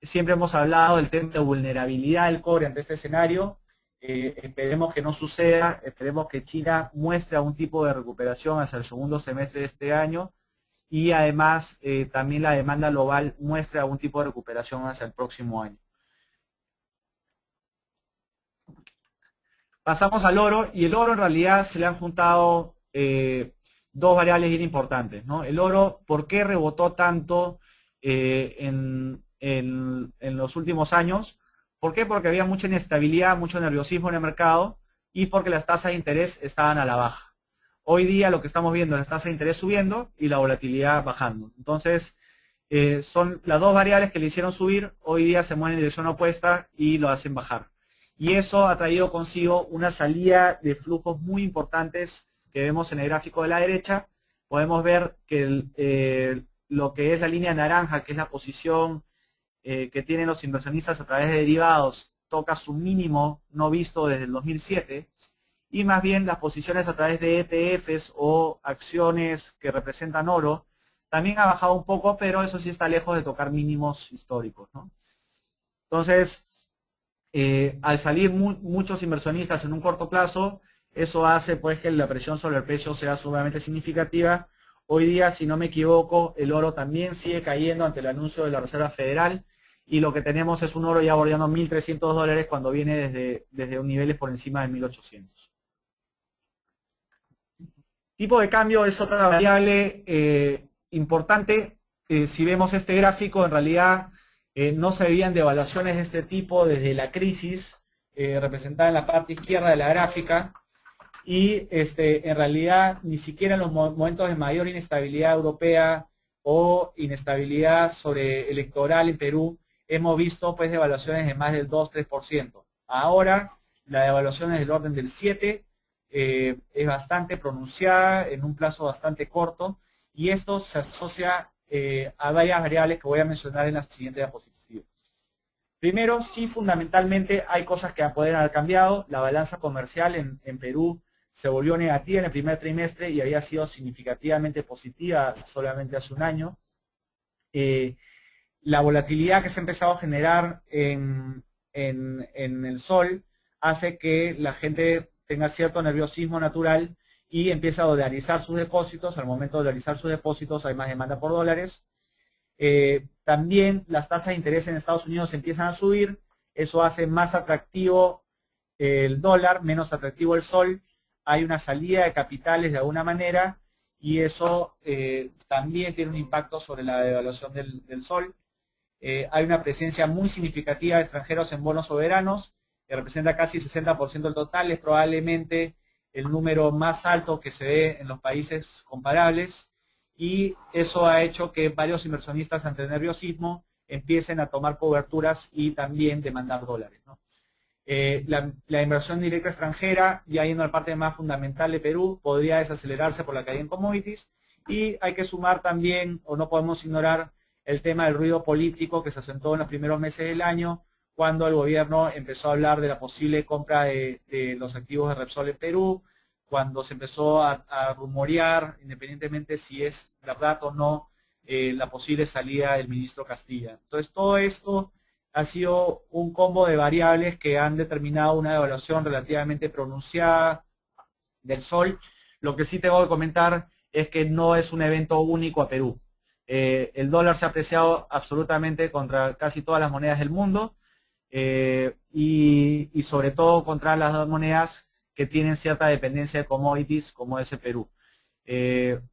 Siempre hemos hablado del tema de vulnerabilidad del cobre ante este escenario, esperemos que no suceda, esperemos que China muestre algún tipo de recuperación hacia el segundo semestre de este año, y además también la demanda global muestra algún tipo de recuperación hacia el próximo año. Pasamos al oro, y el oro en realidad se le han juntado dos variables bien importantes, ¿no? El oro, ¿por qué rebotó tanto en los últimos años? ¿Por qué? Porque había mucha inestabilidad, mucho nerviosismo en el mercado y porque las tasas de interés estaban a la baja. Hoy día lo que estamos viendo es las tasas de interés subiendo y la volatilidad bajando. Entonces, son las dos variables que le hicieron subir, hoy día se mueven en dirección opuesta y lo hacen bajar. Y eso ha traído consigo una salida de flujos muy importantes que vemos en el gráfico de la derecha. Podemos ver que lo que es la línea naranja, que es la posición que tienen los inversionistas a través de derivados, toca su mínimo no visto desde el 2007. Y más bien las posiciones a través de ETFs o acciones que representan oro, también ha bajado un poco, pero eso sí está lejos de tocar mínimos históricos, ¿no? Entonces, al salir muchos inversionistas en un corto plazo, eso hace pues que la presión sobre el precio sea sumamente significativa. Hoy día, si no me equivoco, el oro también sigue cayendo ante el anuncio de la Reserva Federal y lo que tenemos es un oro ya bordeando $1.300 cuando viene desde niveles por encima de 1.800. Tipo de cambio es otra variable importante. Si vemos este gráfico, en realidad no se veían devaluaciones de este tipo desde la crisis, representada en la parte izquierda de la gráfica, y en realidad ni siquiera en los momentos de mayor inestabilidad europea o inestabilidad electoral en Perú, hemos visto pues devaluaciones de más del 2-3%. Ahora la devaluación es del orden del 7%, es bastante pronunciada en un plazo bastante corto, y esto se asocia a varias variables que voy a mencionar en la siguiente diapositiva. Primero, sí, fundamentalmente hay cosas que pueden haber cambiado. La balanza comercial en Perú se volvió negativa en el primer trimestre y había sido significativamente positiva solamente hace un año. La volatilidad que se ha empezado a generar en el sol hace que la gente tenga cierto nerviosismo natural y empieza a dolarizar sus depósitos. Al momento de dolarizar sus depósitos hay más demanda por dólares. También las tasas de interés en Estados Unidos empiezan a subir. Eso hace más atractivo el dólar, menos atractivo el sol. Hay una salida de capitales de alguna manera y eso también tiene un impacto sobre la devaluación del sol. Hay una presencia muy significativa de extranjeros en bonos soberanos, que representa casi 60% del total. Es probablemente el número más alto que se ve en los países comparables, y eso ha hecho que varios inversionistas ante el nerviosismo empiecen a tomar coberturas y también demandar dólares, ¿no? La inversión directa extranjera, ya yendo a la parte más fundamental de Perú, podría desacelerarse por la caída en commodities, y hay que sumar también, o no podemos ignorar, el tema del ruido político que se asentó en los primeros meses del año, cuando el gobierno empezó a hablar de la posible compra de los activos de Repsol en Perú, cuando se empezó a rumorear, independientemente si es verdad o no, la posible salida del ministro Castilla. Entonces, todo esto ha sido un combo de variables que han determinado una devaluación relativamente pronunciada del sol. Lo que sí tengo que comentar es que no es un evento único a Perú. El dólar se ha apreciado absolutamente contra casi todas las monedas del mundo, y sobre todo contra las dos monedas que tienen cierta dependencia de commodities, como es el Perú.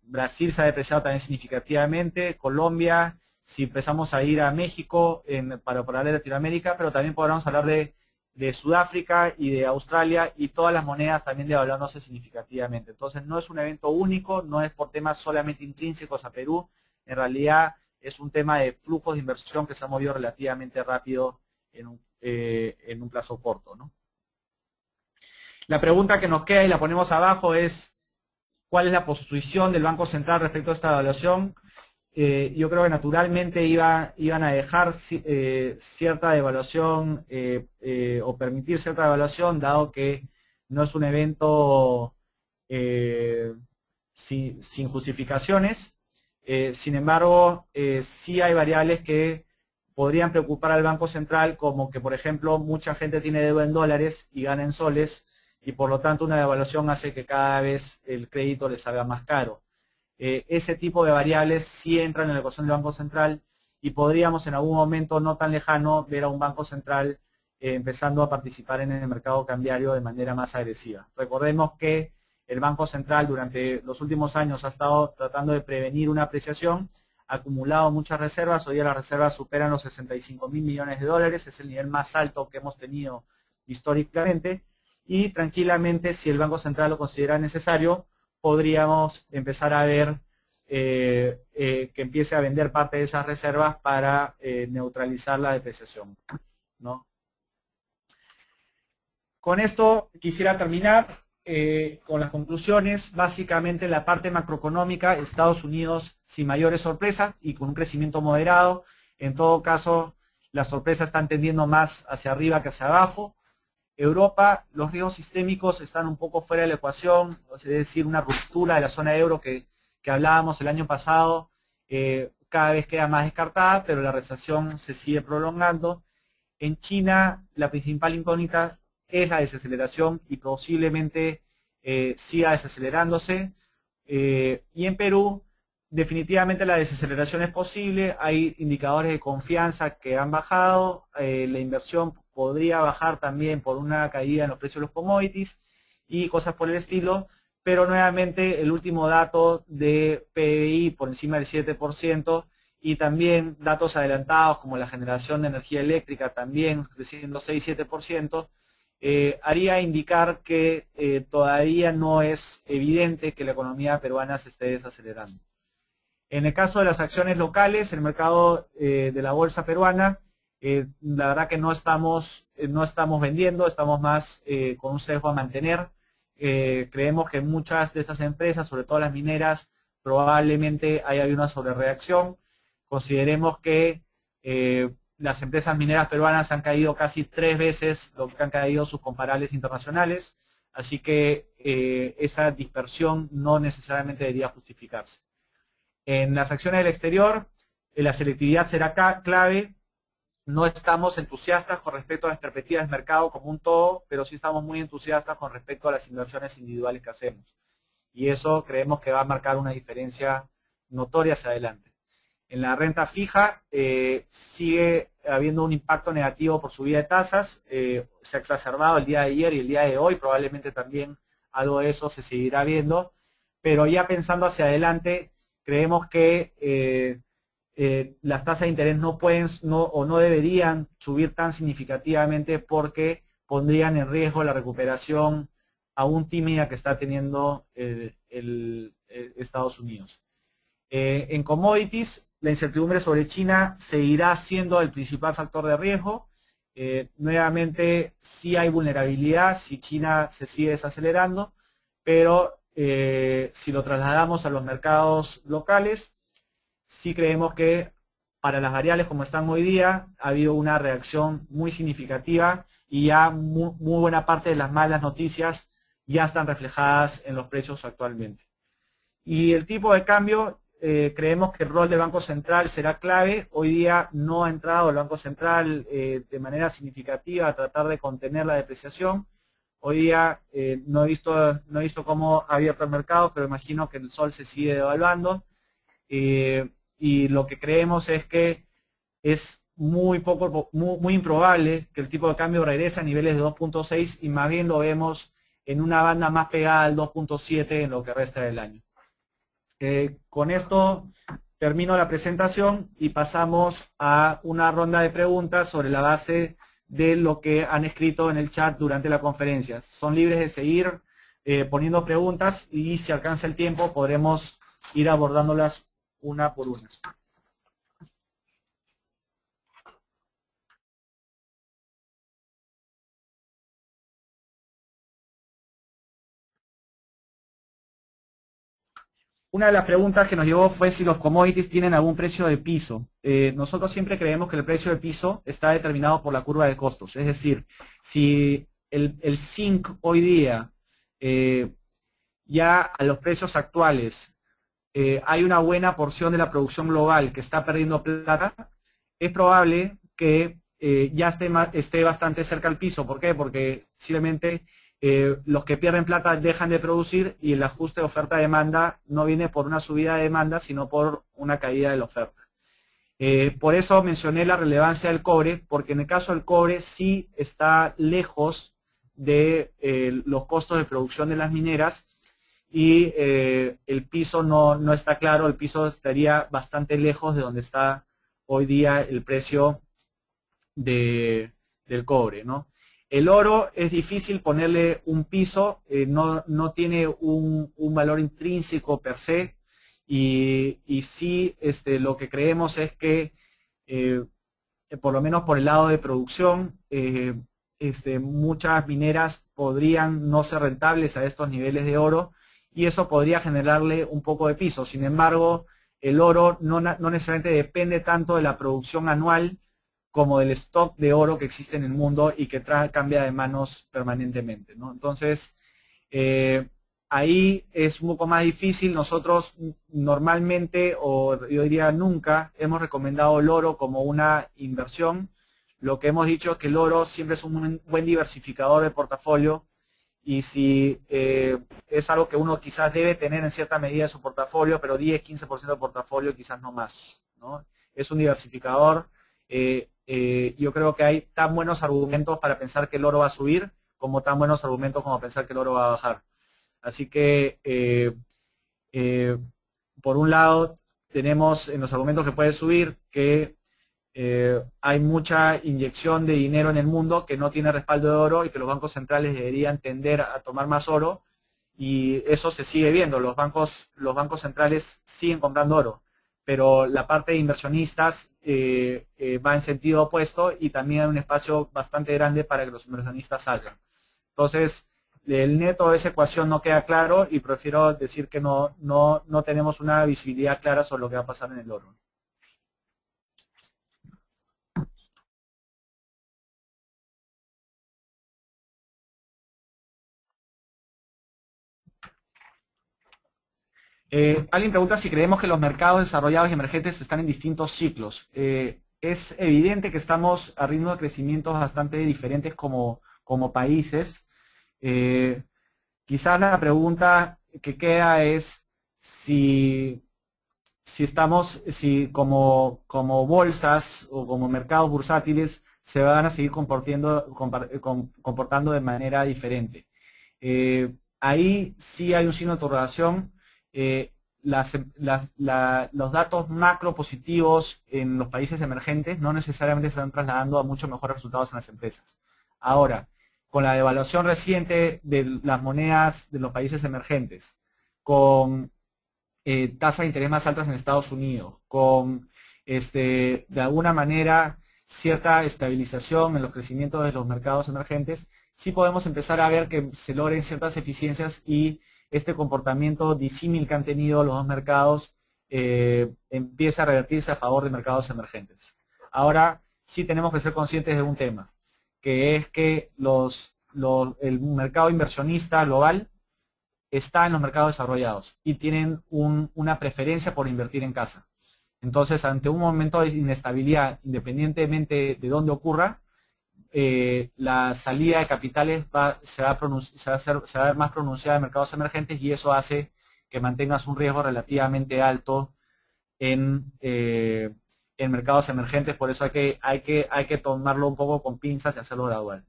Brasil se ha depreciado también significativamente, Colombia, si empezamos a ir a México para hablar de Latinoamérica, pero también podríamos hablar de Sudáfrica y de Australia, y todas las monedas también devaluándose significativamente. Entonces no es un evento único, no es por temas solamente intrínsecos a Perú, en realidad es un tema de flujos de inversión que se ha movido relativamente rápido en un plazo corto, ¿no? La pregunta que nos queda y la ponemos abajo es: ¿cuál es la posición del Banco Central respecto a esta devaluación? Yo creo que naturalmente iban a dejar cierta devaluación o permitir cierta devaluación, dado que no es un evento sin justificaciones. Sin embargo, sí hay variables que podrían preocupar al Banco Central, como que, por ejemplo, mucha gente tiene deuda en dólares y gana en soles, y por lo tanto una devaluación hace que cada vez el crédito les salga más caro. Ese tipo de variables sí entran en la ecuación del Banco Central, y podríamos en algún momento no tan lejano ver a un Banco Central empezando a participar en el mercado cambiario de manera más agresiva. Recordemos que el Banco Central durante los últimos años ha estado tratando de prevenir una apreciación, ha acumulado muchas reservas. Hoy día las reservas superan los 65.000 millones de dólares, es el nivel más alto que hemos tenido históricamente, y tranquilamente, si el Banco Central lo considera necesario, podríamos empezar a ver que empiece a vender parte de esas reservas para neutralizar la depreciación, ¿no? Con esto quisiera terminar con las conclusiones. Básicamente, en la parte macroeconómica, Estados Unidos sin mayores sorpresas y con un crecimiento moderado. En todo caso, las sorpresas están tendiendo más hacia arriba que hacia abajo. Europa, los riesgos sistémicos están un poco fuera de la ecuación, es decir, una ruptura de la zona euro que hablábamos el año pasado, cada vez queda más descartada, pero la recesión se sigue prolongando. En China, la principal incógnita es la desaceleración, y posiblemente siga desacelerándose. Y en Perú, definitivamente la desaceleración es posible. Hay indicadores de confianza que han bajado, la inversión podría bajar también por una caída en los precios de los commodities y cosas por el estilo, pero nuevamente el último dato de PBI por encima del 7%, y también datos adelantados como la generación de energía eléctrica también creciendo 6-7%, haría indicar que todavía no es evidente que la economía peruana se esté desacelerando. En el caso de las acciones locales, el mercado de la bolsa peruana, la verdad que no estamos vendiendo, estamos más con un sesgo a mantener. Creemos que muchas de estas empresas, sobre todo las mineras, probablemente haya habido una sobrereacción. Consideremos que las empresas mineras peruanas han caído casi 3 veces lo que han caído sus comparables internacionales, así que esa dispersión no necesariamente debería justificarse. En las acciones del exterior, la selectividad será clave. No estamos entusiastas con respecto a las perspectivas del mercado como un todo, pero sí estamos muy entusiastas con respecto a las inversiones individuales que hacemos. Y eso creemos que va a marcar una diferencia notoria hacia adelante. En la renta fija sigue habiendo un impacto negativo por subida de tasas. Se ha exacerbado el día de ayer y el día de hoy. Probablemente también algo de eso se seguirá viendo. Pero ya pensando hacia adelante, creemos que las tasas de interés no pueden o no deberían subir tan significativamente porque pondrían en riesgo la recuperación aún tímida que está teniendo Estados Unidos. En commodities, la incertidumbre sobre China seguirá siendo el principal factor de riesgo. Nuevamente, sí hay vulnerabilidad si China se sigue desacelerando, pero si lo trasladamos a los mercados locales, sí creemos que para las variables como están hoy día ha habido una reacción muy significativa y ya muy buena parte de las malas noticias ya están reflejadas en los precios actualmente. Y el tipo de cambio, creemos que el rol del Banco Central será clave. Hoy día no ha entrado el Banco Central de manera significativa a tratar de contener la depreciación. Hoy día no he visto cómo ha abierto el mercado, pero imagino que el sol se sigue devaluando. Y lo que creemos es que es muy improbable que el tipo de cambio regrese a niveles de 2.6 y más bien lo vemos en una banda más pegada al 2.7 en lo que resta del año. Con esto termino la presentación y pasamos a una ronda de preguntas sobre la base de lo que han escrito en el chat durante la conferencia. Son libres de seguir poniendo preguntas y si alcanza el tiempo podremos ir abordándolas una por una. Una de las preguntas que nos llegó fue si los commodities tienen algún precio de piso. Nosotros siempre creemos que el precio de piso está determinado por la curva de costos. Es decir, si el zinc hoy día, ya a los precios actuales, hay una buena porción de la producción global que está perdiendo plata, es probable que ya esté bastante cerca al piso. ¿Por qué? Porque simplemente los que pierden plata dejan de producir y el ajuste de oferta-demanda no viene por una subida de demanda, sino por una caída de la oferta. Por eso mencioné la relevancia del cobre, porque en el caso del cobre sí está lejos de los costos de producción de las mineras y el piso no está claro, el piso estaría bastante lejos de donde está hoy día el precio del cobre, ¿no? El oro es difícil ponerle un piso, no tiene un valor intrínseco per se, y sí lo que creemos es que, por lo menos por el lado de producción, muchas mineras podrían no ser rentables a estos niveles de oro, y eso podría generarle un poco de piso. Sin embargo, el oro no necesariamente depende tanto de la producción anual, como del stock de oro que existe en el mundo y que cambia de manos permanentemente, ¿no? Entonces, ahí es un poco más difícil. Nosotros normalmente, o yo diría nunca, hemos recomendado el oro como una inversión. Lo que hemos dicho es que el oro siempre es un buen diversificador de portafolio y si es algo que uno quizás debe tener en cierta medida de su portafolio, pero 10-15% de portafolio quizás no más, ¿no? Es un diversificador. Yo creo que hay tan buenos argumentos para pensar que el oro va a subir, como tan buenos argumentos como pensar que el oro va a bajar. Así que, por un lado, tenemos en los argumentos que puede subir que hay mucha inyección de dinero en el mundo que no tiene respaldo de oro y que los bancos centrales deberían tender a tomar más oro, y eso se sigue viendo. Los bancos centrales siguen comprando oro. pero la parte de inversionistas va en sentido opuesto y también hay un espacio bastante grande para que los inversionistas salgan. Entonces, el neto de esa ecuación no queda claro y prefiero decir que no tenemos una visibilidad clara sobre lo que va a pasar en el oro. Alguien pregunta si creemos que los mercados desarrollados y emergentes están en distintos ciclos. Es evidente que estamos a ritmos de crecimientos bastante diferentes como países. Quizás la pregunta que queda es si como bolsas o como mercados bursátiles se van a seguir comportando de manera diferente. Ahí sí hay un signo de interrogación. Los datos macro positivos en los países emergentes no necesariamente se están trasladando a muchos mejores resultados en las empresas. Ahora, con la devaluación reciente de las monedas de los países emergentes, con tasas de interés más altas en Estados Unidos, con de alguna manera cierta estabilización en los crecimientos de los mercados emergentes, sí podemos empezar a ver que se logren ciertas eficiencias y este comportamiento disímil que han tenido los dos mercados empieza a revertirse a favor de mercados emergentes. Ahora sí tenemos que ser conscientes de un tema, que es que el mercado inversionista global está en los mercados desarrollados y tienen una preferencia por invertir en casa. Entonces, ante un momento de inestabilidad, independientemente de dónde ocurra, la salida de capitales se va a ver más pronunciada en mercados emergentes y eso hace que mantengas un riesgo relativamente alto en mercados emergentes. Por eso hay que tomarlo un poco con pinzas y hacerlo gradual.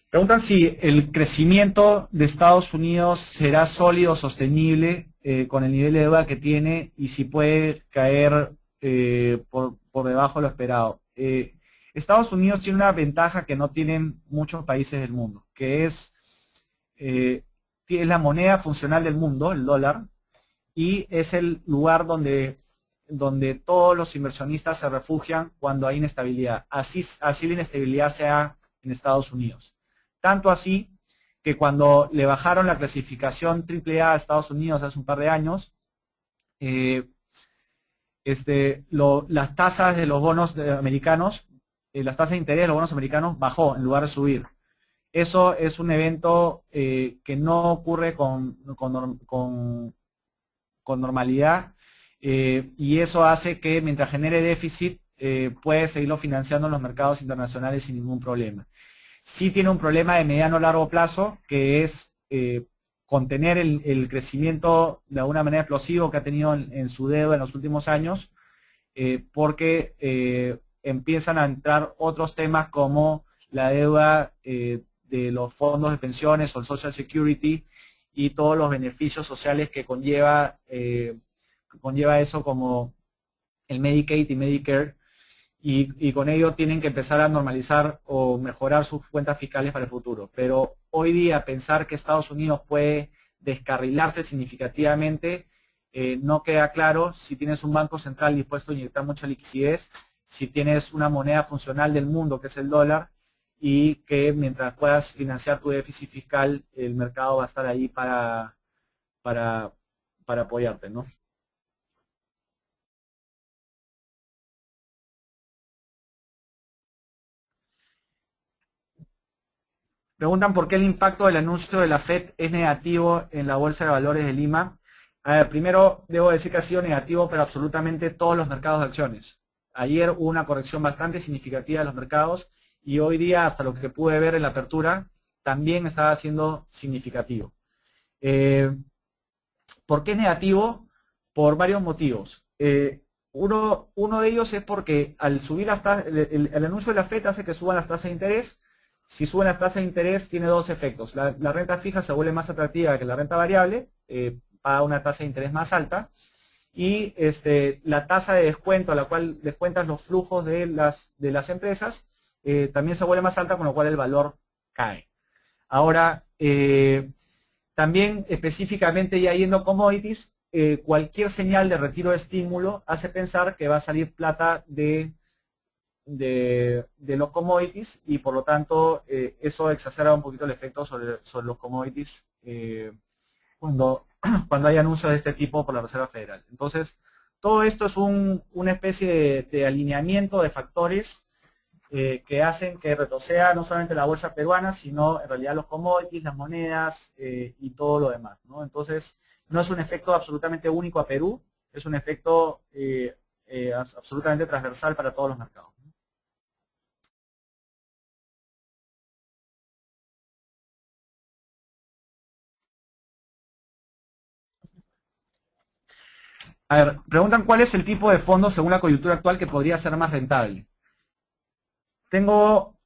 Preguntan si el crecimiento de Estados Unidos será sólido, sostenible con el nivel de deuda que tiene y si puede caer por debajo de lo esperado. Estados Unidos tiene una ventaja que no tienen muchos países del mundo, que es la moneda funcional del mundo, el dólar, y es el lugar donde todos los inversionistas se refugian cuando hay inestabilidad. Así la inestabilidad sea en Estados Unidos. Tanto así que cuando le bajaron la clasificación AAA a Estados Unidos hace un par de años, las tasas de los bonos americanos, las tasas de interés de los bonos americanos bajó en lugar de subir. Eso es un evento que no ocurre con normalidad y eso hace que mientras genere déficit puede seguirlo financiando en los mercados internacionales sin ningún problema. Sí tiene un problema de mediano a largo plazo, que es contener el crecimiento de alguna manera explosivo que ha tenido en su deuda en los últimos años, porque empiezan a entrar otros temas como la deuda de los fondos de pensiones o el Social Security y todos los beneficios sociales que conlleva eso, como el Medicaid y Medicare, y con ello tienen que empezar a normalizar o mejorar sus cuentas fiscales para el futuro. Pero hoy día pensar que Estados Unidos puede descarrilarse significativamente no queda claro si tienes un banco central dispuesto a inyectar mucha liquidez, si tienes una moneda funcional del mundo que es el dólar y que mientras puedas financiar tu déficit fiscal el mercado va a estar ahí para apoyarte, ¿no? Preguntan por qué el impacto del anuncio de la FED es negativo en la Bolsa de Valores de Lima. A ver, primero debo decir que ha sido negativo, pero absolutamente todos los mercados de acciones. Ayer hubo una corrección bastante significativa de los mercados y hoy día, hasta lo que pude ver en la apertura, también estaba siendo significativo. ¿Por qué es negativo? Por varios motivos. Uno de ellos es porque al subir el anuncio de la FED hace que suban las tasas de interés. Si suben las tasas de interés tiene dos efectos. La renta fija se vuelve más atractiva que la renta variable, paga una tasa de interés más alta, y la tasa de descuento a la cual descuentas los flujos de las empresas también se vuelve más alta, con lo cual el valor cae. Ahora, también específicamente ya yendo commodities, cualquier señal de retiro de estímulo hace pensar que va a salir plata de los commodities y por lo tanto eso exacerba un poquito el efecto sobre los commodities cuando, cuando hay anuncios de este tipo por la Reserva Federal. Entonces, todo esto es una especie de alineamiento de factores que hacen que retroceda no solamente la bolsa peruana, sino en realidad los commodities, las monedas y todo lo demás, ¿no? Entonces, no es un efecto absolutamente único a Perú, es un efecto absolutamente transversal para todos los mercados. A ver, preguntan cuál es el tipo de fondo según la coyuntura actual que podría ser más rentable. Tengo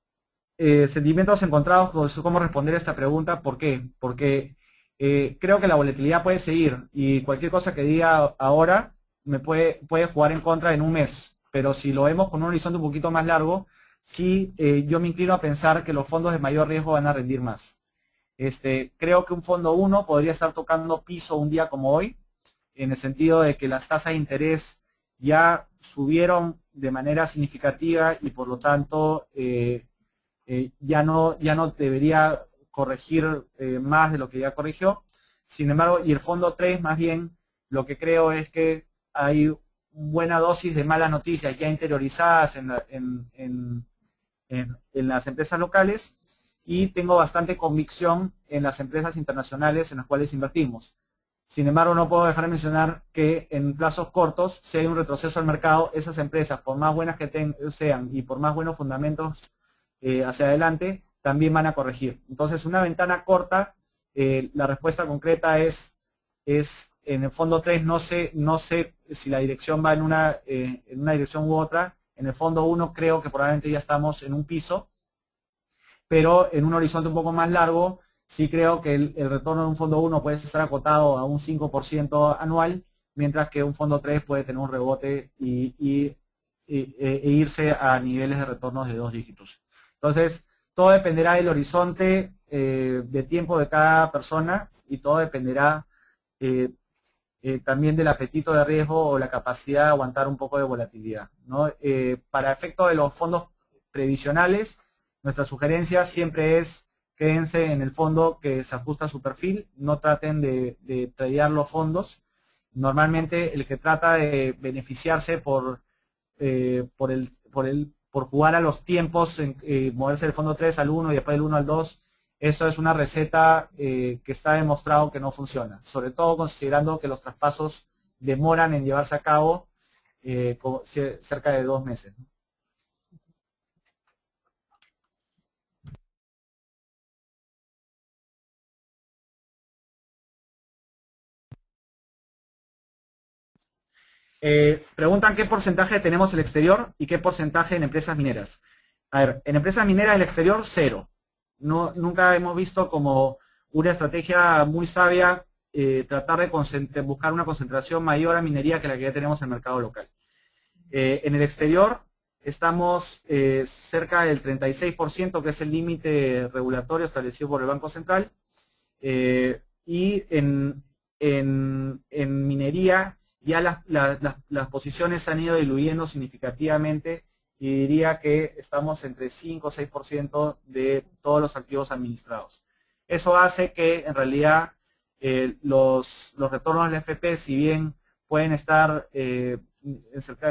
sentimientos encontrados sobre cómo responder esta pregunta. ¿Por qué? Porque creo que la volatilidad puede seguir y cualquier cosa que diga ahora me puede jugar en contra en un mes. Pero si lo vemos con un horizonte un poquito más largo, sí yo me inclino a pensar que los fondos de mayor riesgo van a rendir más. Creo que un fondo 1 podría estar tocando piso un día como hoy, en el sentido de que las tasas de interés ya subieron de manera significativa y por lo tanto ya no debería corregir más de lo que ya corrigió. Sin embargo, y el fondo 3 más bien, lo que creo es que hay buena dosis de malas noticias ya interiorizadas en las empresas locales y tengo bastante convicción en las empresas internacionales en las cuales invertimos. Sin embargo, no puedo dejar de mencionar que en plazos cortos, si hay un retroceso al mercado, esas empresas, por más buenas que sean y por más buenos fundamentos hacia adelante, también van a corregir. Entonces, una ventana corta, la respuesta concreta es en el fondo 3, no sé si la dirección va en una dirección u otra. En el fondo 1 creo que probablemente ya estamos en un piso, pero en un horizonte un poco más largo, sí creo que el retorno de un fondo 1 puede estar acotado a un 5% anual, mientras que un fondo 3 puede tener un rebote e irse a niveles de retornos de 2 dígitos. Entonces, todo dependerá del horizonte de tiempo de cada persona y todo dependerá eh, también del apetito de riesgo o la capacidad de aguantar un poco de volatilidad, ¿no? Para efecto de los fondos previsionales, nuestra sugerencia siempre es quédense en el fondo que se ajusta a su perfil, no traten de tradear los fondos. Normalmente el que trata de beneficiarse por jugar a los tiempos, moverse del fondo 3 al 1 y después del 1 al 2, eso es una receta que está demostrado que no funciona, sobre todo considerando que los traspasos demoran en llevarse a cabo cerca de 2 meses. Preguntan qué porcentaje tenemos en el exterior y qué porcentaje en empresas mineras. A ver, en empresas mineras del exterior, cero. No, nunca hemos visto como una estrategia muy sabia tratar de buscar una concentración mayor a minería que la que ya tenemos en el mercado local. En el exterior estamos cerca del 36%, que es el límite regulatorio establecido por el Banco Central. Y en minería ya las posiciones han ido diluyendo significativamente y diría que estamos entre 5 o 6% de todos los activos administrados. Eso hace que en realidad los retornos del FP, si bien pueden estar en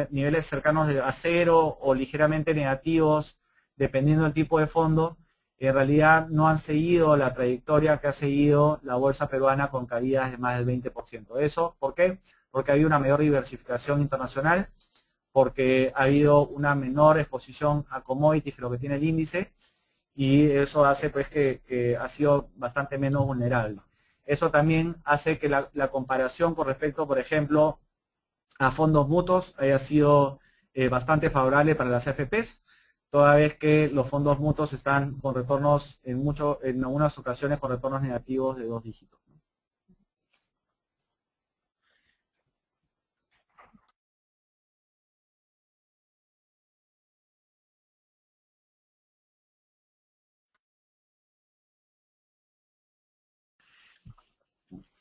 niveles cercanos a cero o ligeramente negativos, dependiendo del tipo de fondo, en realidad no han seguido la trayectoria que ha seguido la bolsa peruana con caídas de más del 20%. ¿Eso por qué? Porque ha habido una mayor diversificación internacional, porque ha habido una menor exposición a commodities que lo que tiene el índice, y eso hace pues que ha sido bastante menos vulnerable. Eso también hace que la comparación con respecto, por ejemplo, a fondos mutuos haya sido bastante favorable para las AFPs, toda vez que los fondos mutuos están con retornos en algunas ocasiones con retornos negativos de 2 dígitos.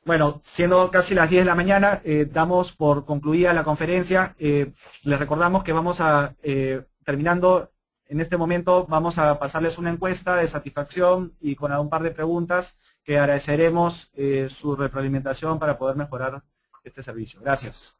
Bueno, siendo casi las 10 de la mañana, damos por concluida la conferencia. Les recordamos que vamos a, terminando en este momento, vamos a pasarles una encuesta de satisfacción y con un par de preguntas que agradeceremos su retroalimentación para poder mejorar este servicio. Gracias.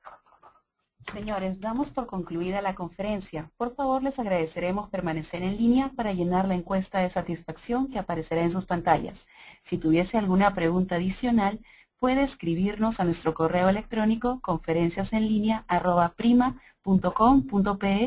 Señores, damos por concluida la conferencia. Por favor, les agradeceremos permanecer en línea para llenar la encuesta de satisfacción que aparecerá en sus pantallas. Si tuviese alguna pregunta adicional, puede escribirnos a nuestro correo electrónico conferenciasenlinea@prima.com.pe